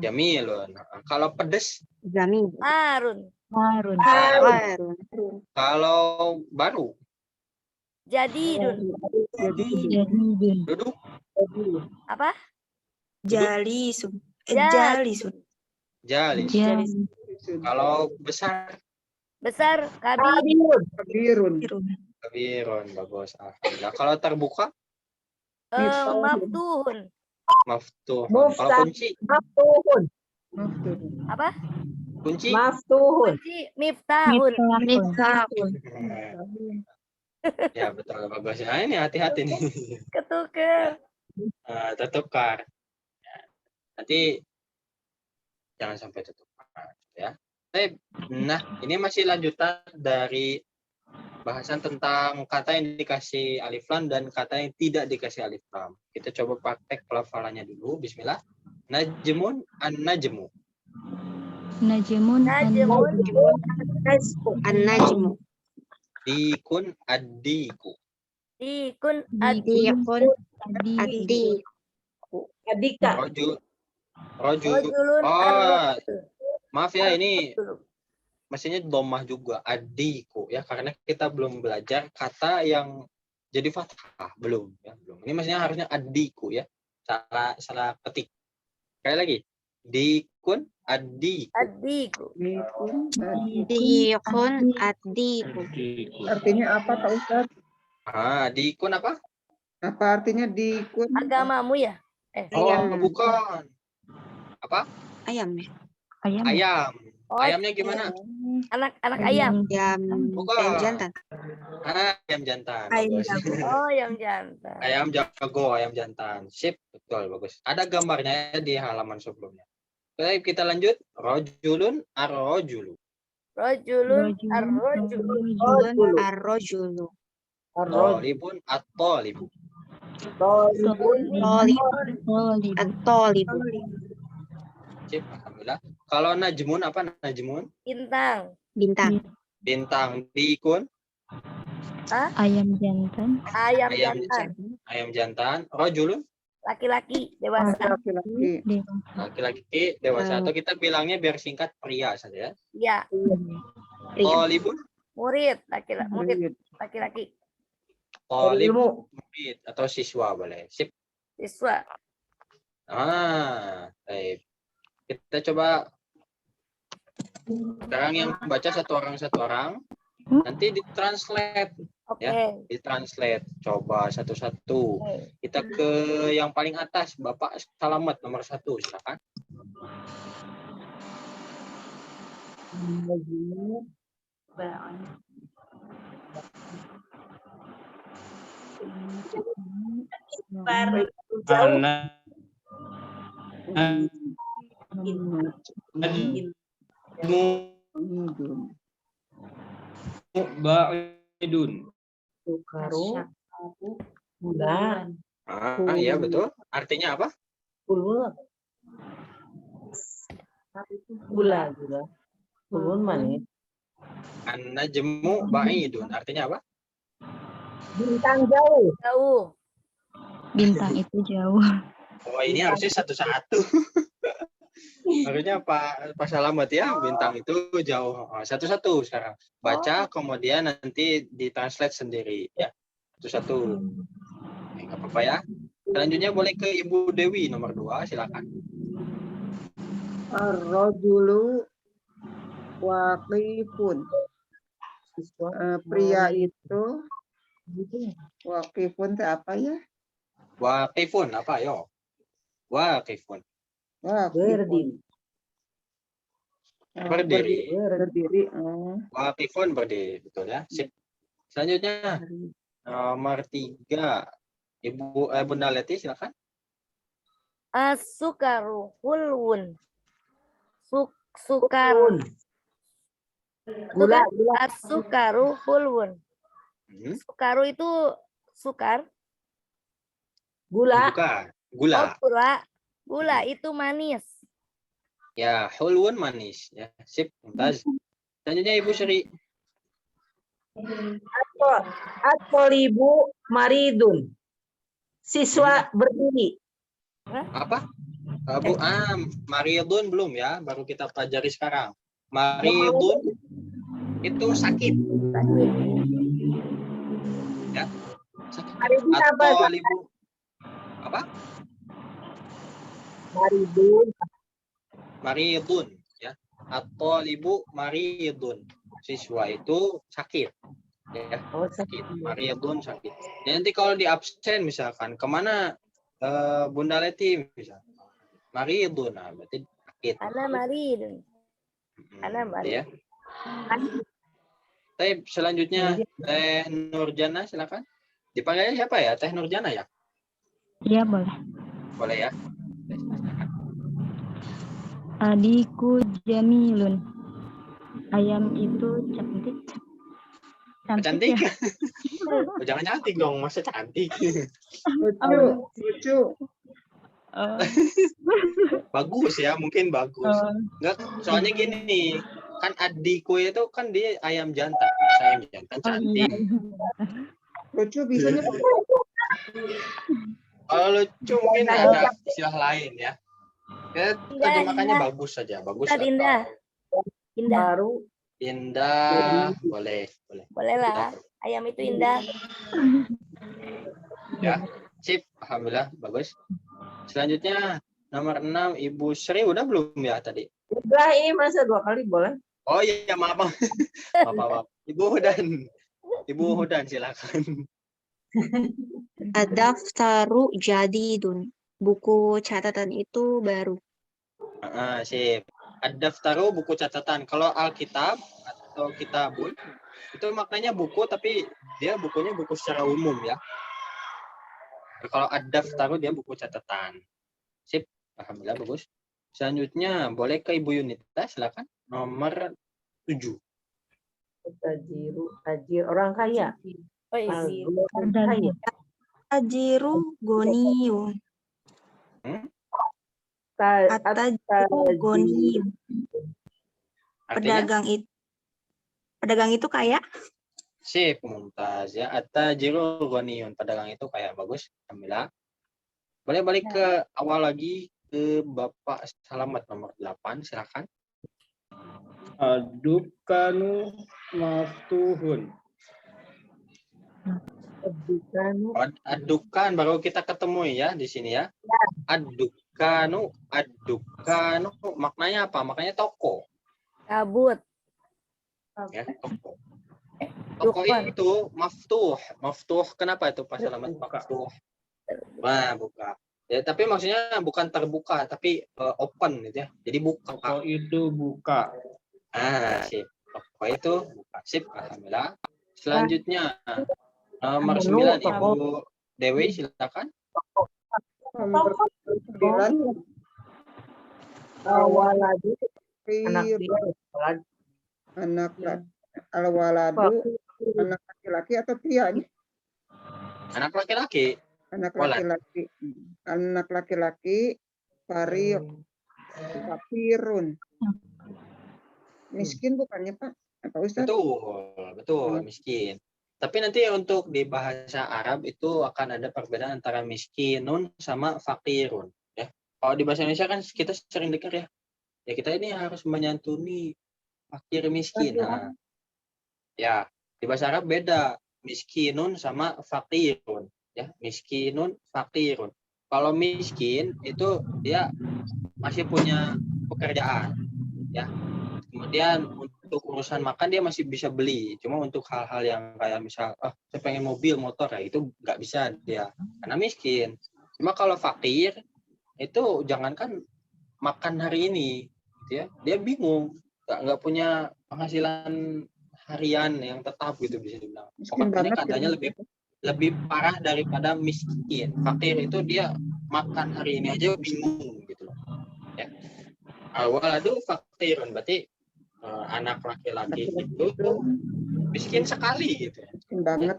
Jamilun. Kalau pedes. Jamil. Harun. Harun. Harun. Kalau baru. Jadidun. Jadidun. Duduk. Apa? Jalisun. Jalisun. Jalis. Jalis. Kalau besar. Besar. Kabir. Kabirun. Kabirun. Bagus. Alhamdulillah. Kalau terbuka. Maftuhun. Maftuh. Muftah. Kalau kunci. Maftuhun. Apa? Kunci. Maftuhun. Kunci miftahun. Miftahun. Ya betul, bagus. Nah, ini hati-hati nih. Ketuker. Tertukar. Nanti jangan sampai tertukar ya. Nah, ini masih lanjutan dari bahasan tentang kata yang dikasih alif lam dan kata yang tidak dikasih alif lam. Kita coba praktek pelafalannya dulu. Bismillah. Najmun an-najmu. Najmun. Najmun. An-najmu. Dikun ad-diku. Dikun. Dikun. Ad-diku. Adika. Rojul. Rojulun. Oh, maaf ya, ini mestinya domah juga, adiku ya, karena kita belum belajar kata yang jadi fathah, belum ya, belum. Ini mestinya harusnya adiku ya, salah ketik. Sekali lagi, dikun adiku. Adiku. Dikun ad-diku. Artinya apa Pak Ustadz? Dikun apa? Apa artinya dikun? Agamamu ya? Bukan. Apa? Ayam ya? Ayam. Oh, Ayamnya gimana? Anak ayam. Bukan. Ayam jantan. Ayam jantan. Ayam Bagus. jago. Oh, ayam jantan. Ayam jago, ayam jantan. Sip, betul, bagus. Ada gambarnya di halaman sebelumnya. Baik, kita lanjut. Rojulun ar-rojulu. Rojulun ar-rojulu. Rojulun ar-rojulu. Tolibun at-tolibu. Tolibun at-tolibu. Sip, alhamdulillah. Kalau najmun apa najmun? Bintang. Bintang. Bintang. Dikun. Ayam jantan. Ayam Ayam jantan. Ayam jantan. Rojulun. Laki-laki dewasa. Laki-laki. Laki-laki dewasa. Atau kita bilangnya biar singkat pria saja ya. Ya, Tolibun. murid laki-laki. Murid Murid. laki-laki. Dari Tolib. ilmu. Murid atau siswa boleh. Sip. Siswa. Baik. Kita coba sekarang yang baca satu orang. Nanti ditranslate. Oke. Ya, ditranslate. Coba satu-satu. Kita ke yang paling atas, Bapak Salamet nomor 1, silakan. Ba'idun. Sukaru. Gula. Iya betul. Artinya apa? Gula. Gula. Gulun manis. An-najmu ba'idun. Artinya apa? Bintang jauh. Jauh. Bintang itu jauh. Oh, ini harusnya satu-satu. Harusnya Pak Salamet ya, bintang itu jauh. Satu-satu sekarang. Baca, kemudian nanti ditranslate sendiri ya. Satu-satu. Nggak apa-apa ya. Selanjutnya boleh ke Ibu Dewi nomor 2, silakan. Ar-rajulu waqifun. Pria itu waqifun itu apa ya? Waqifun apa yo? Waqifun. Berdiri. Berdiri. Berdiri. Waqifun berdiri, betul ya. Sip. Selanjutnya nomor 3. Ibu Bunda Leti silakan. As-sukaru hulwun. Sukar. Gula. As-sukaru hulwun. Sukaru itu sukar. Gula. Bukan. Oh, Gula. gula. Gula itu manis. Ya, hulwun manis ya. Sip, mumtaz. Selanjutnya Ibu Sri. At-tolibu maridun. Siswa berdiri. Apa? Bu, maridun belum ya, baru kita pelajari sekarang. Maridun itu sakit. Ya. Sakit. Atau libu apa? Maridun ya. Atau libu maridun. Siswa itu sakit. Ya, sakit. Maridun sakit. Ya, nanti kalau di absen misalkan kemana Bunda Leti misalkan. Maridun, berarti sakit. Ana maridun. Ana maridun. Ya. Teh selanjutnya Teh Nurjana silakan. Dipanggilnya siapa ya? Teh Nurjana ya? Iya boleh. Boleh ya. Adikku jamilun. Ayam itu cantik. Cantik. Ya? Oh, jangan cantik dong, masa cantik. Lucu. Bagus ya, mungkin bagus. Enggak, soalnya gini, kan adikku itu kan dia ayam jantan. Masa ayam jantan cantik. Lucu bisanya. Kalau lucu mungkin ada istilah lain ya. Ya, terjemahkannya bagus saja, bagus. Indah. Indah. Indah, boleh. Boleh lah. Ayam itu indah. Ya, sip. Alhamdulillah, bagus. Selanjutnya nomor 6 Ibu Sri udah belum ya tadi? Udah, ini masa 2 kali boleh? Oh iya, maaf. Maaf. Ibu Hudan silakan. Ad-daftaru jadidun. Buku catatan itu baru. Sip. Ad-daftaru buku catatan. Kalau Alkitab atau kitabun itu maknanya buku, tapi dia bukunya buku secara umum ya. Kalau ad-daftaru dia buku catatan. Sip. Alhamdulillah bagus. Selanjutnya boleh ke Ibu Yunita silakan. Nomor 7. Tajir orang kaya. Orang kaya. Tajiru goniyun. At-tajiru goniyun. Pedagang itu kaya. Sip, mumtaz ya. At-tajiru ghaniyun. Pedagang itu kayak bagus. Alhamdulillah. Boleh balik ke awal lagi ke Bapak Salamat nomor 8, silakan. Ad-dukanu maftuhun. Ad-dukan baru kita ketemu ya di sini ya. Ad-dukanu maknanya apa? Maknanya toko. Kabut. Ya, toko. Toko itu maftuh. Kenapa itu Pak Salamat maftuh? Nah, buka. Ya, tapi maksudnya bukan terbuka, tapi open gitu ya. Jadi buka. Toko itu buka. Sip. Toko itu buka. Sip, alhamdulillah. Selanjutnya nomor 9 Ibu Dewi, silakan. Nomor 9. Waladu anak Khir. dia. Anak laki. Al-waladu. Anak laki-laki atau pria ini? Anak laki-laki. Anak Walad. laki-laki. Anak laki-laki. Fariq. Fakirun. Miskin bukannya Pak? Pak Ustadz? Betul, miskin. Tapi nanti untuk di bahasa Arab itu akan ada perbedaan antara miskinun sama fakirun. Ya. Kalau di bahasa Indonesia kan kita sering dengar ya. Ya kita ini harus menyantuni fakir miskin. Nah, ya di bahasa Arab beda. Miskinun sama fakirun. Ya, miskinun, fakirun. Kalau miskin itu dia masih punya pekerjaan. Ya. Kemudian untuk urusan makan dia masih bisa beli, cuma untuk hal-hal yang kayak misal, saya pengen mobil, motor, ya itu nggak bisa dia, karena miskin. Cuma kalau fakir itu jangankan makan hari ini, gitu ya, dia bingung, nggak punya penghasilan harian yang tetap gitu bisa dibilang. Pokoknya keadaannya lebih parah daripada miskin. Fakir itu dia makan hari ini aja bingung gitu loh. Ya. Waladu fakirun, berarti anak laki-laki itu miskin sekali gitu. Miskin banget.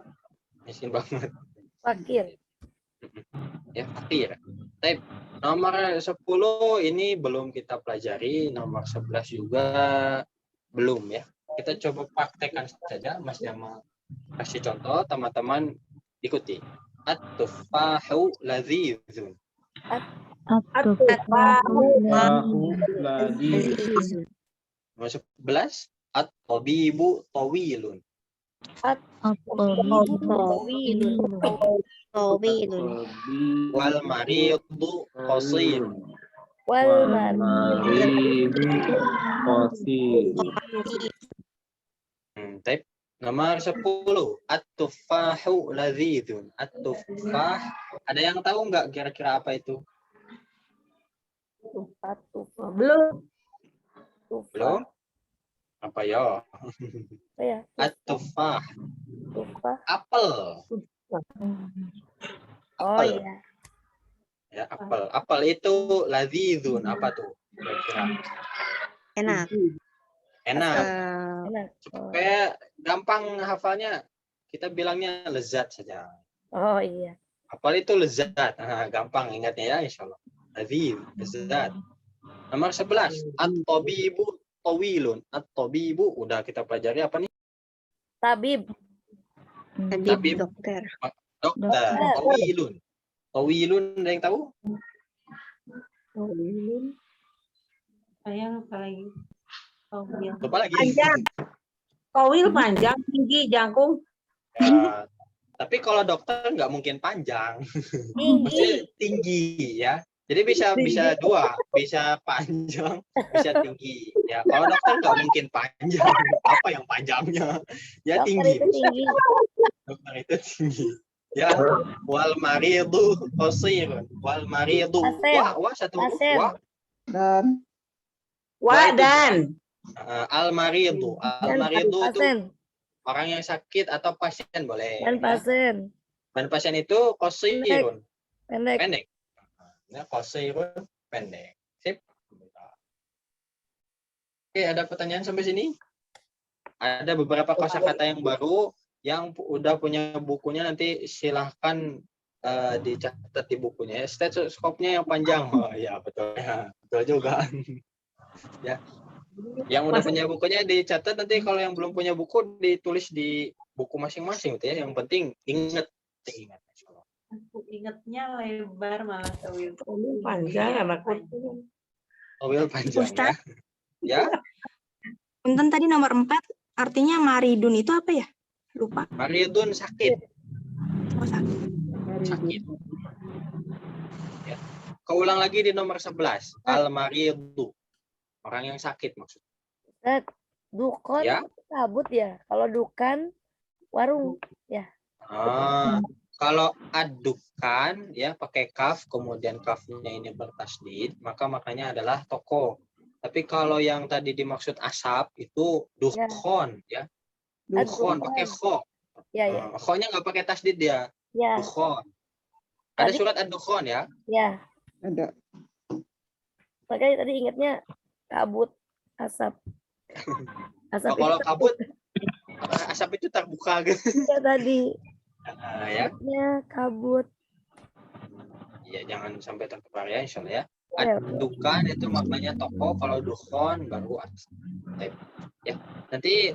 Miskin banget. Fakir. Ya, fakir. Tapi nomor 10 ini belum kita pelajari, nomor 11 juga belum ya. Kita coba praktekkan saja, Mas Jamal kasih contoh, teman-teman ikuti. At-tufahu ladzizun. Nomor 11, at-tabibu tawilun. Wal maridu qasirun. Wal maridu Taip. Nomor 10, at-tufahu ladzizun. At-tufah, ada yang tahu nggak kira-kira apa itu? Belum. Belum? Apa ya? At-tufah. Apel. Oh iya. Ya, apel. Apel itu ladzizun. Apa tuh? Kira-kira. Enak. Enak. Supaya gampang hafalnya, kita bilangnya lezat saja. Oh iya. Apel itu lezat. Nah, gampang ingatnya ya, insya Allah. Ladziz, lezat. Nomor 11, at-tabibu tawilun. At-tabibu, udah kita pelajari apa nih? Tabib. Tabib. Dokter. Dokter. Tawilun. Tawilun, ada yang tahu? Tawilun. Sayang apa lagi? Tawil. Lupa lagi. Panjang. Tawil panjang, tinggi, jangkung. Ya, tapi kalau dokter nggak mungkin panjang. Mesti tinggi ya. Jadi bisa dua, bisa panjang, bisa tinggi. Ya, kalau dokter nggak mungkin panjang. Apa yang panjangnya? Ya tinggi. Dokter itu tinggi. Ya, wal maridu qasirun. Wal maridu. Wah, satu wah. Dan Dan al maridu. Al maridu itu orang yang sakit atau pasien boleh. Dan pasien. Dan pasien itu qasirun. Pendek. Ya, qasirun pendek. Sip. Oke, ada pertanyaan sampai sini? Ada beberapa kosakata yang baru, yang udah punya bukunya nanti silahkan dicatat di bukunya. Stetoskopnya yang panjang. Oh ya, betul ya. Betul juga. Ya. Yang udah punya bukunya dicatat, nanti kalau yang belum punya buku ditulis di buku masing-masing gitu ya. Yang penting ingat. Aku ingatnya lebar malah Tawil. Panjang anakku. Tawil panjang Ustaz. ya. Punten tadi nomor 4 artinya maridun itu apa ya? Lupa. Maridun sakit. Oh, sakit. Sakit. Ya. Keulang lagi di nomor 11. Al-maridu. Orang yang sakit maksudnya. Ustaz, dukon Ya. kabut ya. Kalau dukan warung ya. Kalau adukan ya pakai kaf, kemudian kafnya ini bertasdid, maka maknanya adalah toko. Tapi kalau yang tadi dimaksud asap itu dukhon ya. Dukhon pakai kho. Ya. Kho-nya nggak pakai tasdid dia. Ya. Dukhon. Ada surat ad-dukhon ya? Ya. Ada. Makanya tadi ingatnya kabut, asap. Asap Kalau kabut, asap itu terbuka gitu. Ya tadi. Ya. Kabut. Ya jangan sampai terkepar ya, insya Allah ya. Adukan itu maknanya toko, kalau dukhon baru asap. Ya. Nanti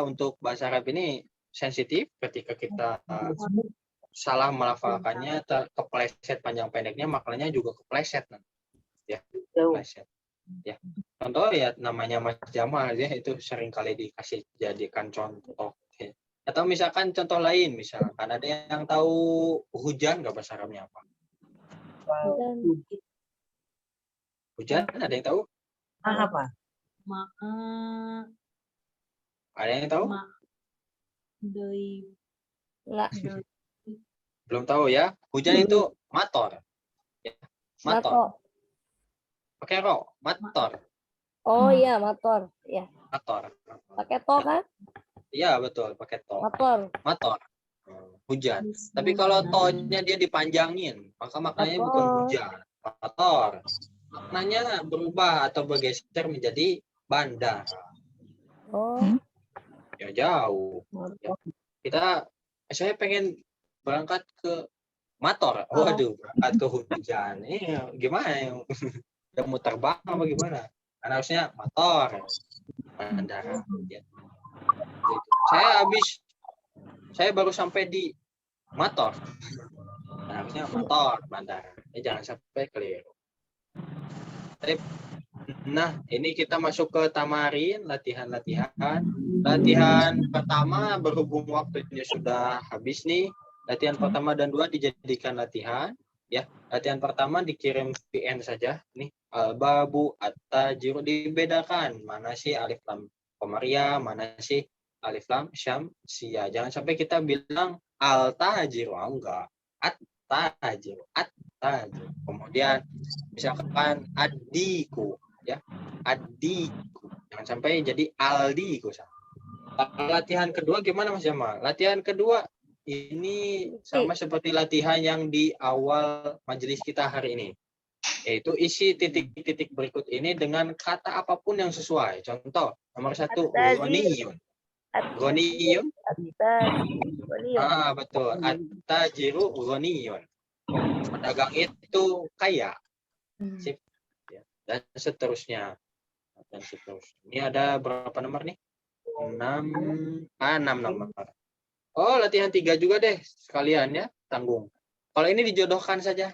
untuk bahasa Arab ini sensitif ketika kita salah melafalkannya, kepleset panjang pendeknya, maknanya juga kepleset nanti. Ya, kepleset. Ya. Contoh ya namanya Mas Jamal ya, itu sering kali dikasih jadikan contoh. Ya. Atau misalkan contoh lain, misalkan ada yang tahu hujan nggak bahasa Arabnya apa? Hujan ada yang tahu? Apa? Ada yang tahu? Belum tahu ya. Hujan itu mator. Ya. Mator. Pakai ro, mator. Oh iya, motor. Ya. Mator. Pakai to kan? Iya betul, pakai to. Mator. Hujan. Tapi kalau to-nya dia dipanjangin, maka maknanya bukan hujan, mator. Maknanya berubah atau bergeser menjadi bandar. Oh. Ya jauh. Ya. Saya pengen berangkat ke motor. Waduh, berangkat ke hujan. Gimana ya? Udah mau terbang apa gimana? Karena harusnya motor. Bandara. Ya. Saya baru sampai di motor. Nah, harusnya motor bandara. Jangan sampai keliru. Nah, ini kita masuk ke tamarin, latihan-latihan. Latihan pertama berhubung waktunya sudah habis nih. Latihan pertama dan 2 dijadikan latihan. Ya, latihan pertama dikirim VN saja. Nih, al-babu, at-tajiru dibedakan. Mana sih alif lam komariah, mana sih alif lam syamsiyah. Jangan sampai kita bilang al-tajiru, enggak. At-tajiru, at-tajiru. Kemudian misalkan adiku, ya. Adiku. Jangan sampai jadi aldiku. Latihan kedua gimana Mas Jamal? Latihan kedua ini sama seperti latihan yang di awal majelis kita hari ini. Yaitu isi titik-titik berikut ini dengan kata apapun yang sesuai. Contoh, nomor 1, ghaniyun. Ghaniyun. Betul. At-tajiru ghaniyun. Pedagang itu kaya. Sip. Dan seterusnya. Ini ada berapa nomor nih? 6 nomor. Oh, latihan 3 juga deh sekalian ya, tanggung. Kalau ini dijodohkan saja.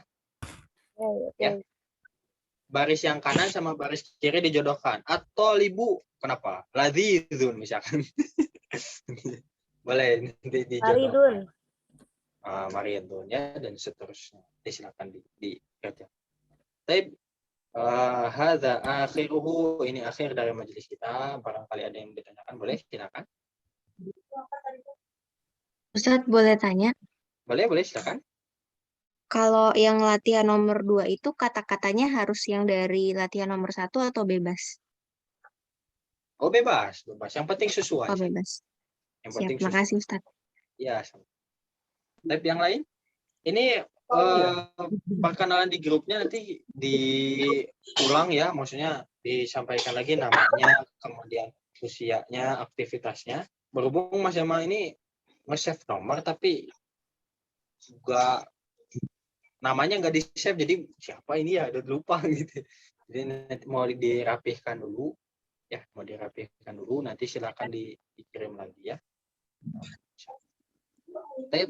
Ya. Baris yang kanan sama baris kiri dijodohkan. Atau libu, kenapa? Ladzizun misalkan. Boleh dijodohkan. Maridun ya, dan seterusnya. Silakan dikerja. Tapi hadza akhiruhu, ini akhir dari majelis kita. Barangkali ada yang ditanyakan, boleh silakan. Ustadz boleh tanya? Boleh silakan. Kalau yang latihan nomor 2 itu kata-katanya harus yang dari latihan nomor 1 atau bebas? Oh, bebas. Yang penting sesuai. Oh, bebas. Yang Siap, penting makasih Ustadz. Ya. Type yang lain? Ini perkenalan di grupnya nanti diulang ya, maksudnya disampaikan lagi namanya, kemudian usianya, aktivitasnya. Berhubung Mas Jamal ini nge-save nomor tapi juga namanya nggak di-save, jadi siapa ini ya, udah lupa gitu. Jadi mau dirapihkan dulu ya, nanti silakan dikirim lagi ya. Tapi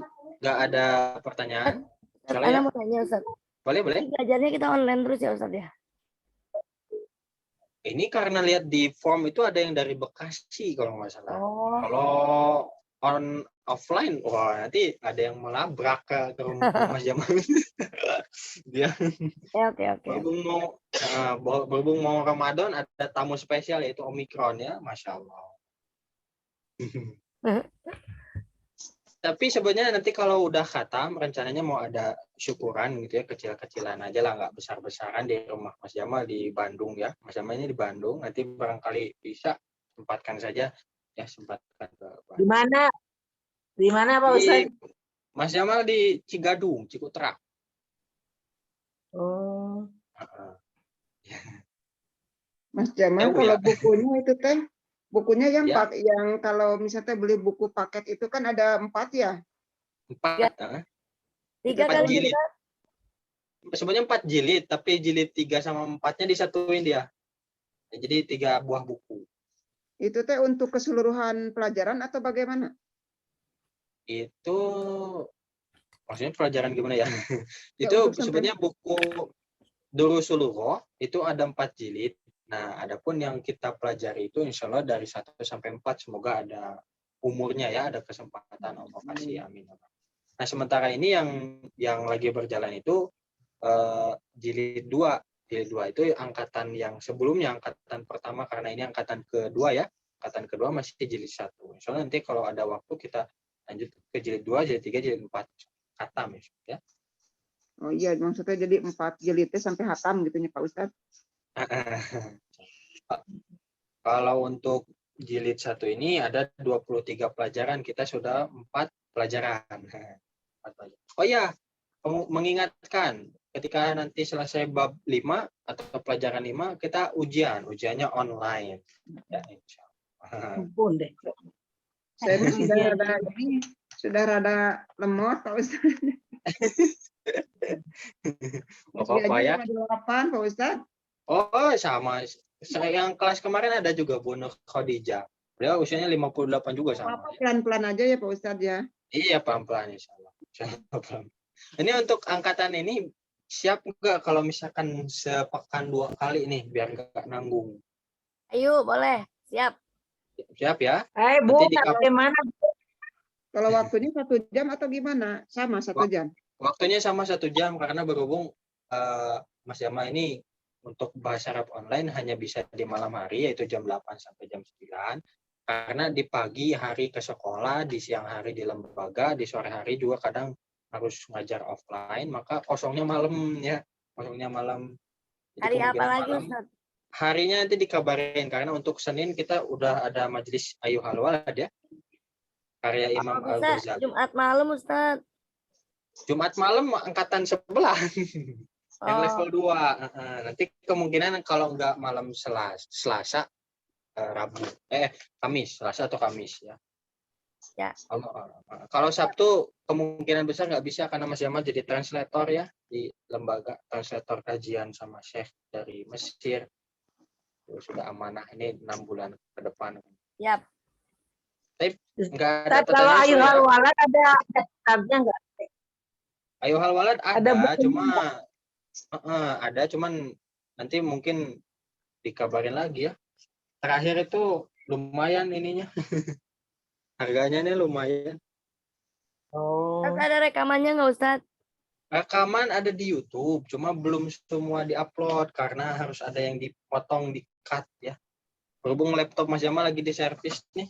nggak ada pertanyaan? Ustaz, Soalnya Ana ya? mau tanya Ustaz. Boleh. Ini belajarnya kita online terus ya Ustaz ya? Ini karena lihat di form itu ada yang dari Bekasi kalau nggak salah. Oh, Kalau offline, wah nanti ada yang melabrak ke rumah Mas Jamal. Dia oke. berhubung mau Ramadan ada tamu spesial yaitu Omikron ya, Masya Allah. Tapi sebenarnya nanti kalau udah khatam rencananya mau ada syukuran gitu ya, kecil-kecilan aja lah, nggak besar-besaran di rumah Mas Jamal di Bandung ya. Mas Jamalnya di Bandung, nanti barangkali bisa sempatkan saja ya, sempatkan ke Bandung. Di mana Pak Ustaz? Mas Jamal di Cigadung, Cikutra. Oh. Mas Jamal, Tahu kalau ya? bukunya itu teh, bukunya yang Ya. yang kalau misalnya beli buku paket itu kan ada 4 ya? 4. Ya. 3 4 kali jilid. Ustaz. Sebenarnya 4 jilid, tapi jilid 3 sama 4-nya disatuin dia. Jadi 3 buah buku. Itu teh untuk keseluruhan pelajaran atau bagaimana? Itu maksudnya pelajaran gimana ya? Ya, Itu untuk sampai sebenarnya buku Durusulughah itu ada 4 jilid. Nah, adapun yang kita pelajari itu insya Allah dari 1 sampai 4. Semoga ada umurnya ya, ada kesempatan Allah kasih, amin. Nah, sementara ini yang lagi berjalan itu jilid 2. Jilid 2 itu angkatan yang sebelumnya, angkatan pertama, karena ini angkatan kedua ya. Angkatan kedua masih jilid 1. Insya Allah nanti kalau ada waktu kita lanjut ke jilid 2, jilid 3, jilid 4. Khatam ya. Oh iya, maksudnya jadi 4 jilidnya sampai hatam gitu ya Pak Ustadz. Kalau untuk jilid 1 ini ada 23 pelajaran, kita sudah 4 pelajaran. Oh ya, mengingatkan ketika nanti selesai bab 5 atau pelajaran 5 kita ujiannya online. Ya, insya Allah. Ampun deh. Saya sudah rada lemot Pak Ustadz. Apa ya? 8 Pak Ustadz. Oh, sama. Yang kelas kemarin ada juga Bu Nur Khadijah. Beliau usianya 58 juga sama. Pelan-pelan aja ya Pak Ustadz ya. Iya, pelan-pelan insyaallah. Ini untuk angkatan ini siap nggak kalau misalkan sepekan 2 kali nih biar nggak nanggung? Ayo, boleh. Siap. Siap ya? Bu, Nanti bagaimana? Kalau waktunya 1 jam atau gimana? Sama 1 jam. Waktunya sama 1 jam karena berhubung Mas Jamal ini untuk bahasa Arab online hanya bisa di malam hari, yaitu jam 8 sampai jam 9. Karena di pagi hari ke sekolah, di siang hari di lembaga, di sore hari juga kadang harus ngajar offline, maka kosongnya malam ya. Kosongnya malam. Jadi Hari apa lagi malam, Ustaz? harinya nanti dikabarin, karena untuk Senin kita udah ada majelis Ayyuhal Walad ya. Karya Imam Al-Ghazali. Jumat malam Ustaz. Jumat malam angkatan sebelah. Yang level 2. Nanti kemungkinan kalau nggak malam Selasa, Rabu, Kamis, Selasa atau Kamis ya. Ya. Kalau Sabtu kemungkinan besar nggak bisa karena Mas Jamal jadi translator ya di lembaga translator kajian sama Syekh dari Mesir. Sudah amanah ini 6 bulan ke depan. Yap. Tapi nggak ada Kalau Ayyuhal Walad ada kitabnya nggak? Ayyuhal Walad ada ada cuman nanti mungkin dikabarin lagi ya. Terakhir itu lumayan ininya. Harganya nih lumayan. Oh. Ada rekamannya nggak Ustaz? Rekaman ada di YouTube, cuma belum semua diupload karena harus ada yang dipotong, di-cut ya. Berhubung laptop Mas Jamal lagi di servis nih.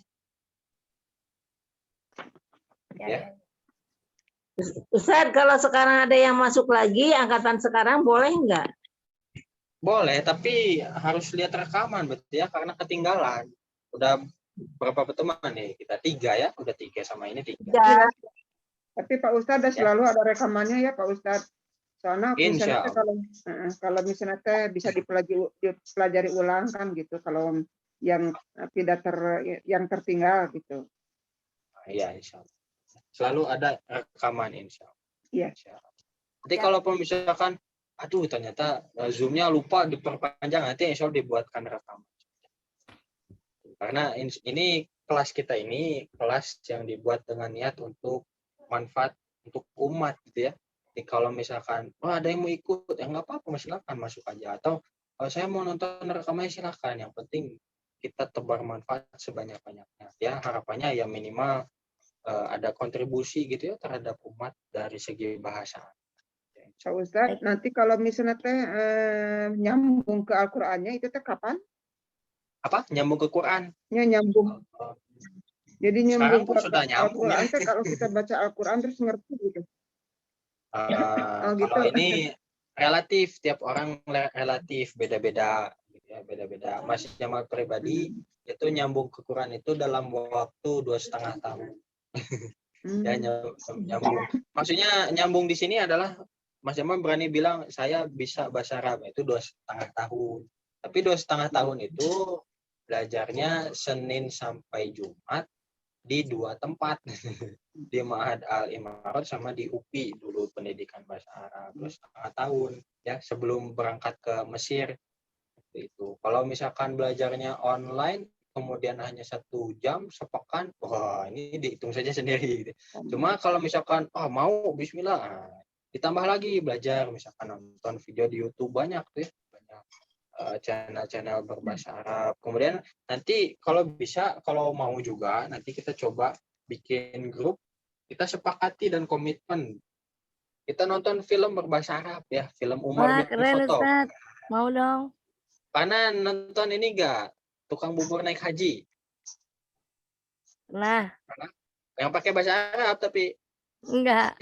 Ya. Ustaz, kalau sekarang ada yang masuk lagi, angkatan sekarang boleh nggak? Boleh, tapi harus lihat rekaman berarti ya, karena ketinggalan. Udah berapa pertemuan nih? Kita 3 ya, udah 3 sama ini 3. Ya. Tapi Pak Ustadz selalu ada rekamannya ya Pak Ustadz. Soalnya misalnya kalau misalnya bisa dipelajari ulang kan gitu. Kalau yang tidak yang tertinggal gitu. Iya, insya Allah. Selalu ada rekaman insya Allah. Iya. Nanti kalau misalkan, aduh ternyata Zoom-nya lupa diperpanjang, nanti insya Allah dibuatkan rekaman. Karena ini kelas kita ini kelas yang dibuat dengan niat untuk manfaat untuk umat gitu ya. Jadi kalau misalkan ada yang mau ikut ya nggak apa-apa, silakan masuk aja, atau kalau saya mau nonton rekamannya silakan, yang penting kita tebar manfaat sebanyak-banyaknya ya. Harapannya ya minimal ada kontribusi gitu ya terhadap umat dari segi bahasa. Pak Ustadz, nanti kalau misalnya teh nyambung ke Al-Qur'annya itu teh kapan? Apa? Nyambung ke Quran? Ya, nyambung. Jadi Sekarang nyambung pun ke sudah nyambung Al-Qur'an ya. teh kalau kita baca Al-Qur'an terus ngerti gitu. Kalau ini relatif, tiap orang relatif beda-beda gitu ya, beda-beda. Mas Jamal pribadi itu nyambung ke Quran itu dalam waktu 2,5 tahun. Ya, nyambung. Maksudnya nyambung di sini adalah Mas Jamal berani bilang saya bisa bahasa Arab itu 2,5 tahun. Tapi 2,5 tahun itu belajarnya Senin sampai Jumat di 2 tempat. Di Ma'had Al-Imarat sama di UPI dulu pendidikan bahasa Arab 2,5 tahun ya sebelum berangkat ke Mesir. Itu. Kalau misalkan belajarnya online kemudian hanya 1 jam sepekan, wah ini dihitung saja sendiri gitu. Cuma kalau misalkan mau bismillah, ditambah lagi belajar misalkan nonton video di YouTube banyak tuh ya, banyak channel-channel berbahasa Arab. Kemudian nanti kalau bisa, kalau mau juga nanti kita coba bikin grup, kita sepakati dan komitmen kita nonton film berbahasa Arab ya, film Umar bin Keren Khattab. Ustaz, mau dong. Karena nonton ini enggak tukang bubur naik haji. Nah, yang pakai bahasa Arab tapi enggak.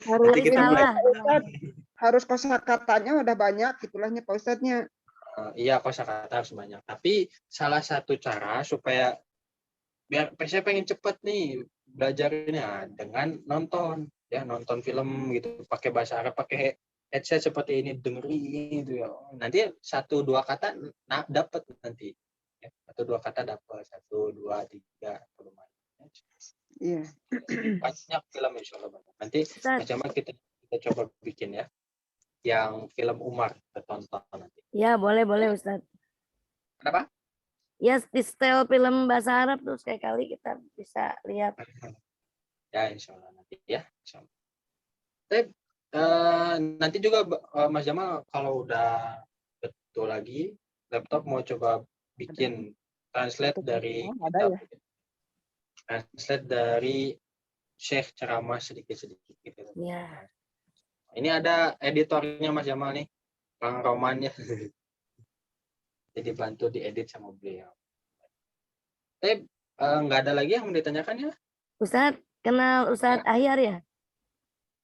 Harus kita salah. Harus kosakatanya udah banyak gitulahnya Pak Ustadznya. Iya, kosakata harus banyak. Tapi salah satu cara supaya biar saya pengen cepet nih belajarnya dengan nonton ya, nonton film gitu pakai bahasa Arab, pakai headset seperti ini, dengerin gitu ya. Nanti 1-2 kata dapat nanti. Ya, 1-2 kata dapat, 1, 2, 3 lumayan. Iya. Banyak film insyaallah banyak. Nanti macam kita coba bikin ya. Yang film Umar kita tonton nanti. Ya, boleh Ustaz. Kenapa? Ya, di setel film bahasa Arab tuh sekali-kali kita bisa lihat. Ya, insyaallah nanti ya. Insyaallah. Nanti juga Mas Jamal kalau udah betul lagi laptop mau coba bikin translate dari translate dari Syekh ceramah sedikit-sedikit gitu. Ya. Ini ada editornya Mas Jamal nih, Kang Roman ya. Jadi bantu diedit sama beliau. Tapi nggak ada lagi yang mau ditanyakan ya? Ustaz, kenal Ustaz Ahyar ya?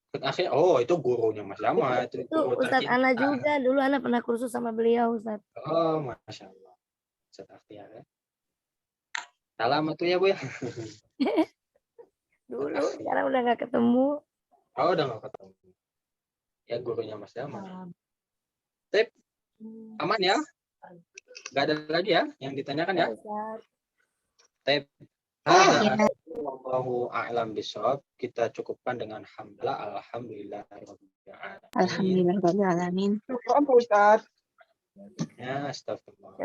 Akhir, itu gurunya Mas Jamal. Itu Ustaz Ana juga, dulu Ana pernah kursus sama beliau Ustaz. Oh, Masya Allah. Ustaz Ahyar ya. Salam tuh ya Bu ya. Dulu, sekarang udah nggak ketemu. Oh, udah nggak ketemu. Ya gurunya Mas Jamal. Tip, aman ya? Nggak ada lagi ya yang ditanyakan ya? Tip. Allahu a'lam bishawab. Kita cukupkan dengan hamdalah, alhamdulillah. Alhamdulillah alamin. Pak Ustaz. Ya, astagfirullah.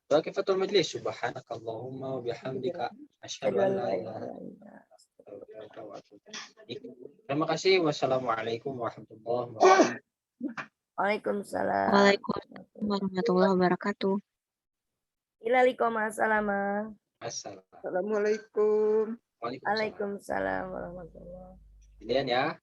Waqifatul majlis. Subhanakallahumma wa bihamdika asyhadu an la ilaha illa anta. Terima kasih. Wassalamualaikum warahmatullahi wabarakatuh. Waalaikumsalam. Waalaikumsalam warahmatullahi wabarakatuh. Assalamualaikum. Waalaikumsalam warahmatullahi wabarakatuh. Kemudian ya.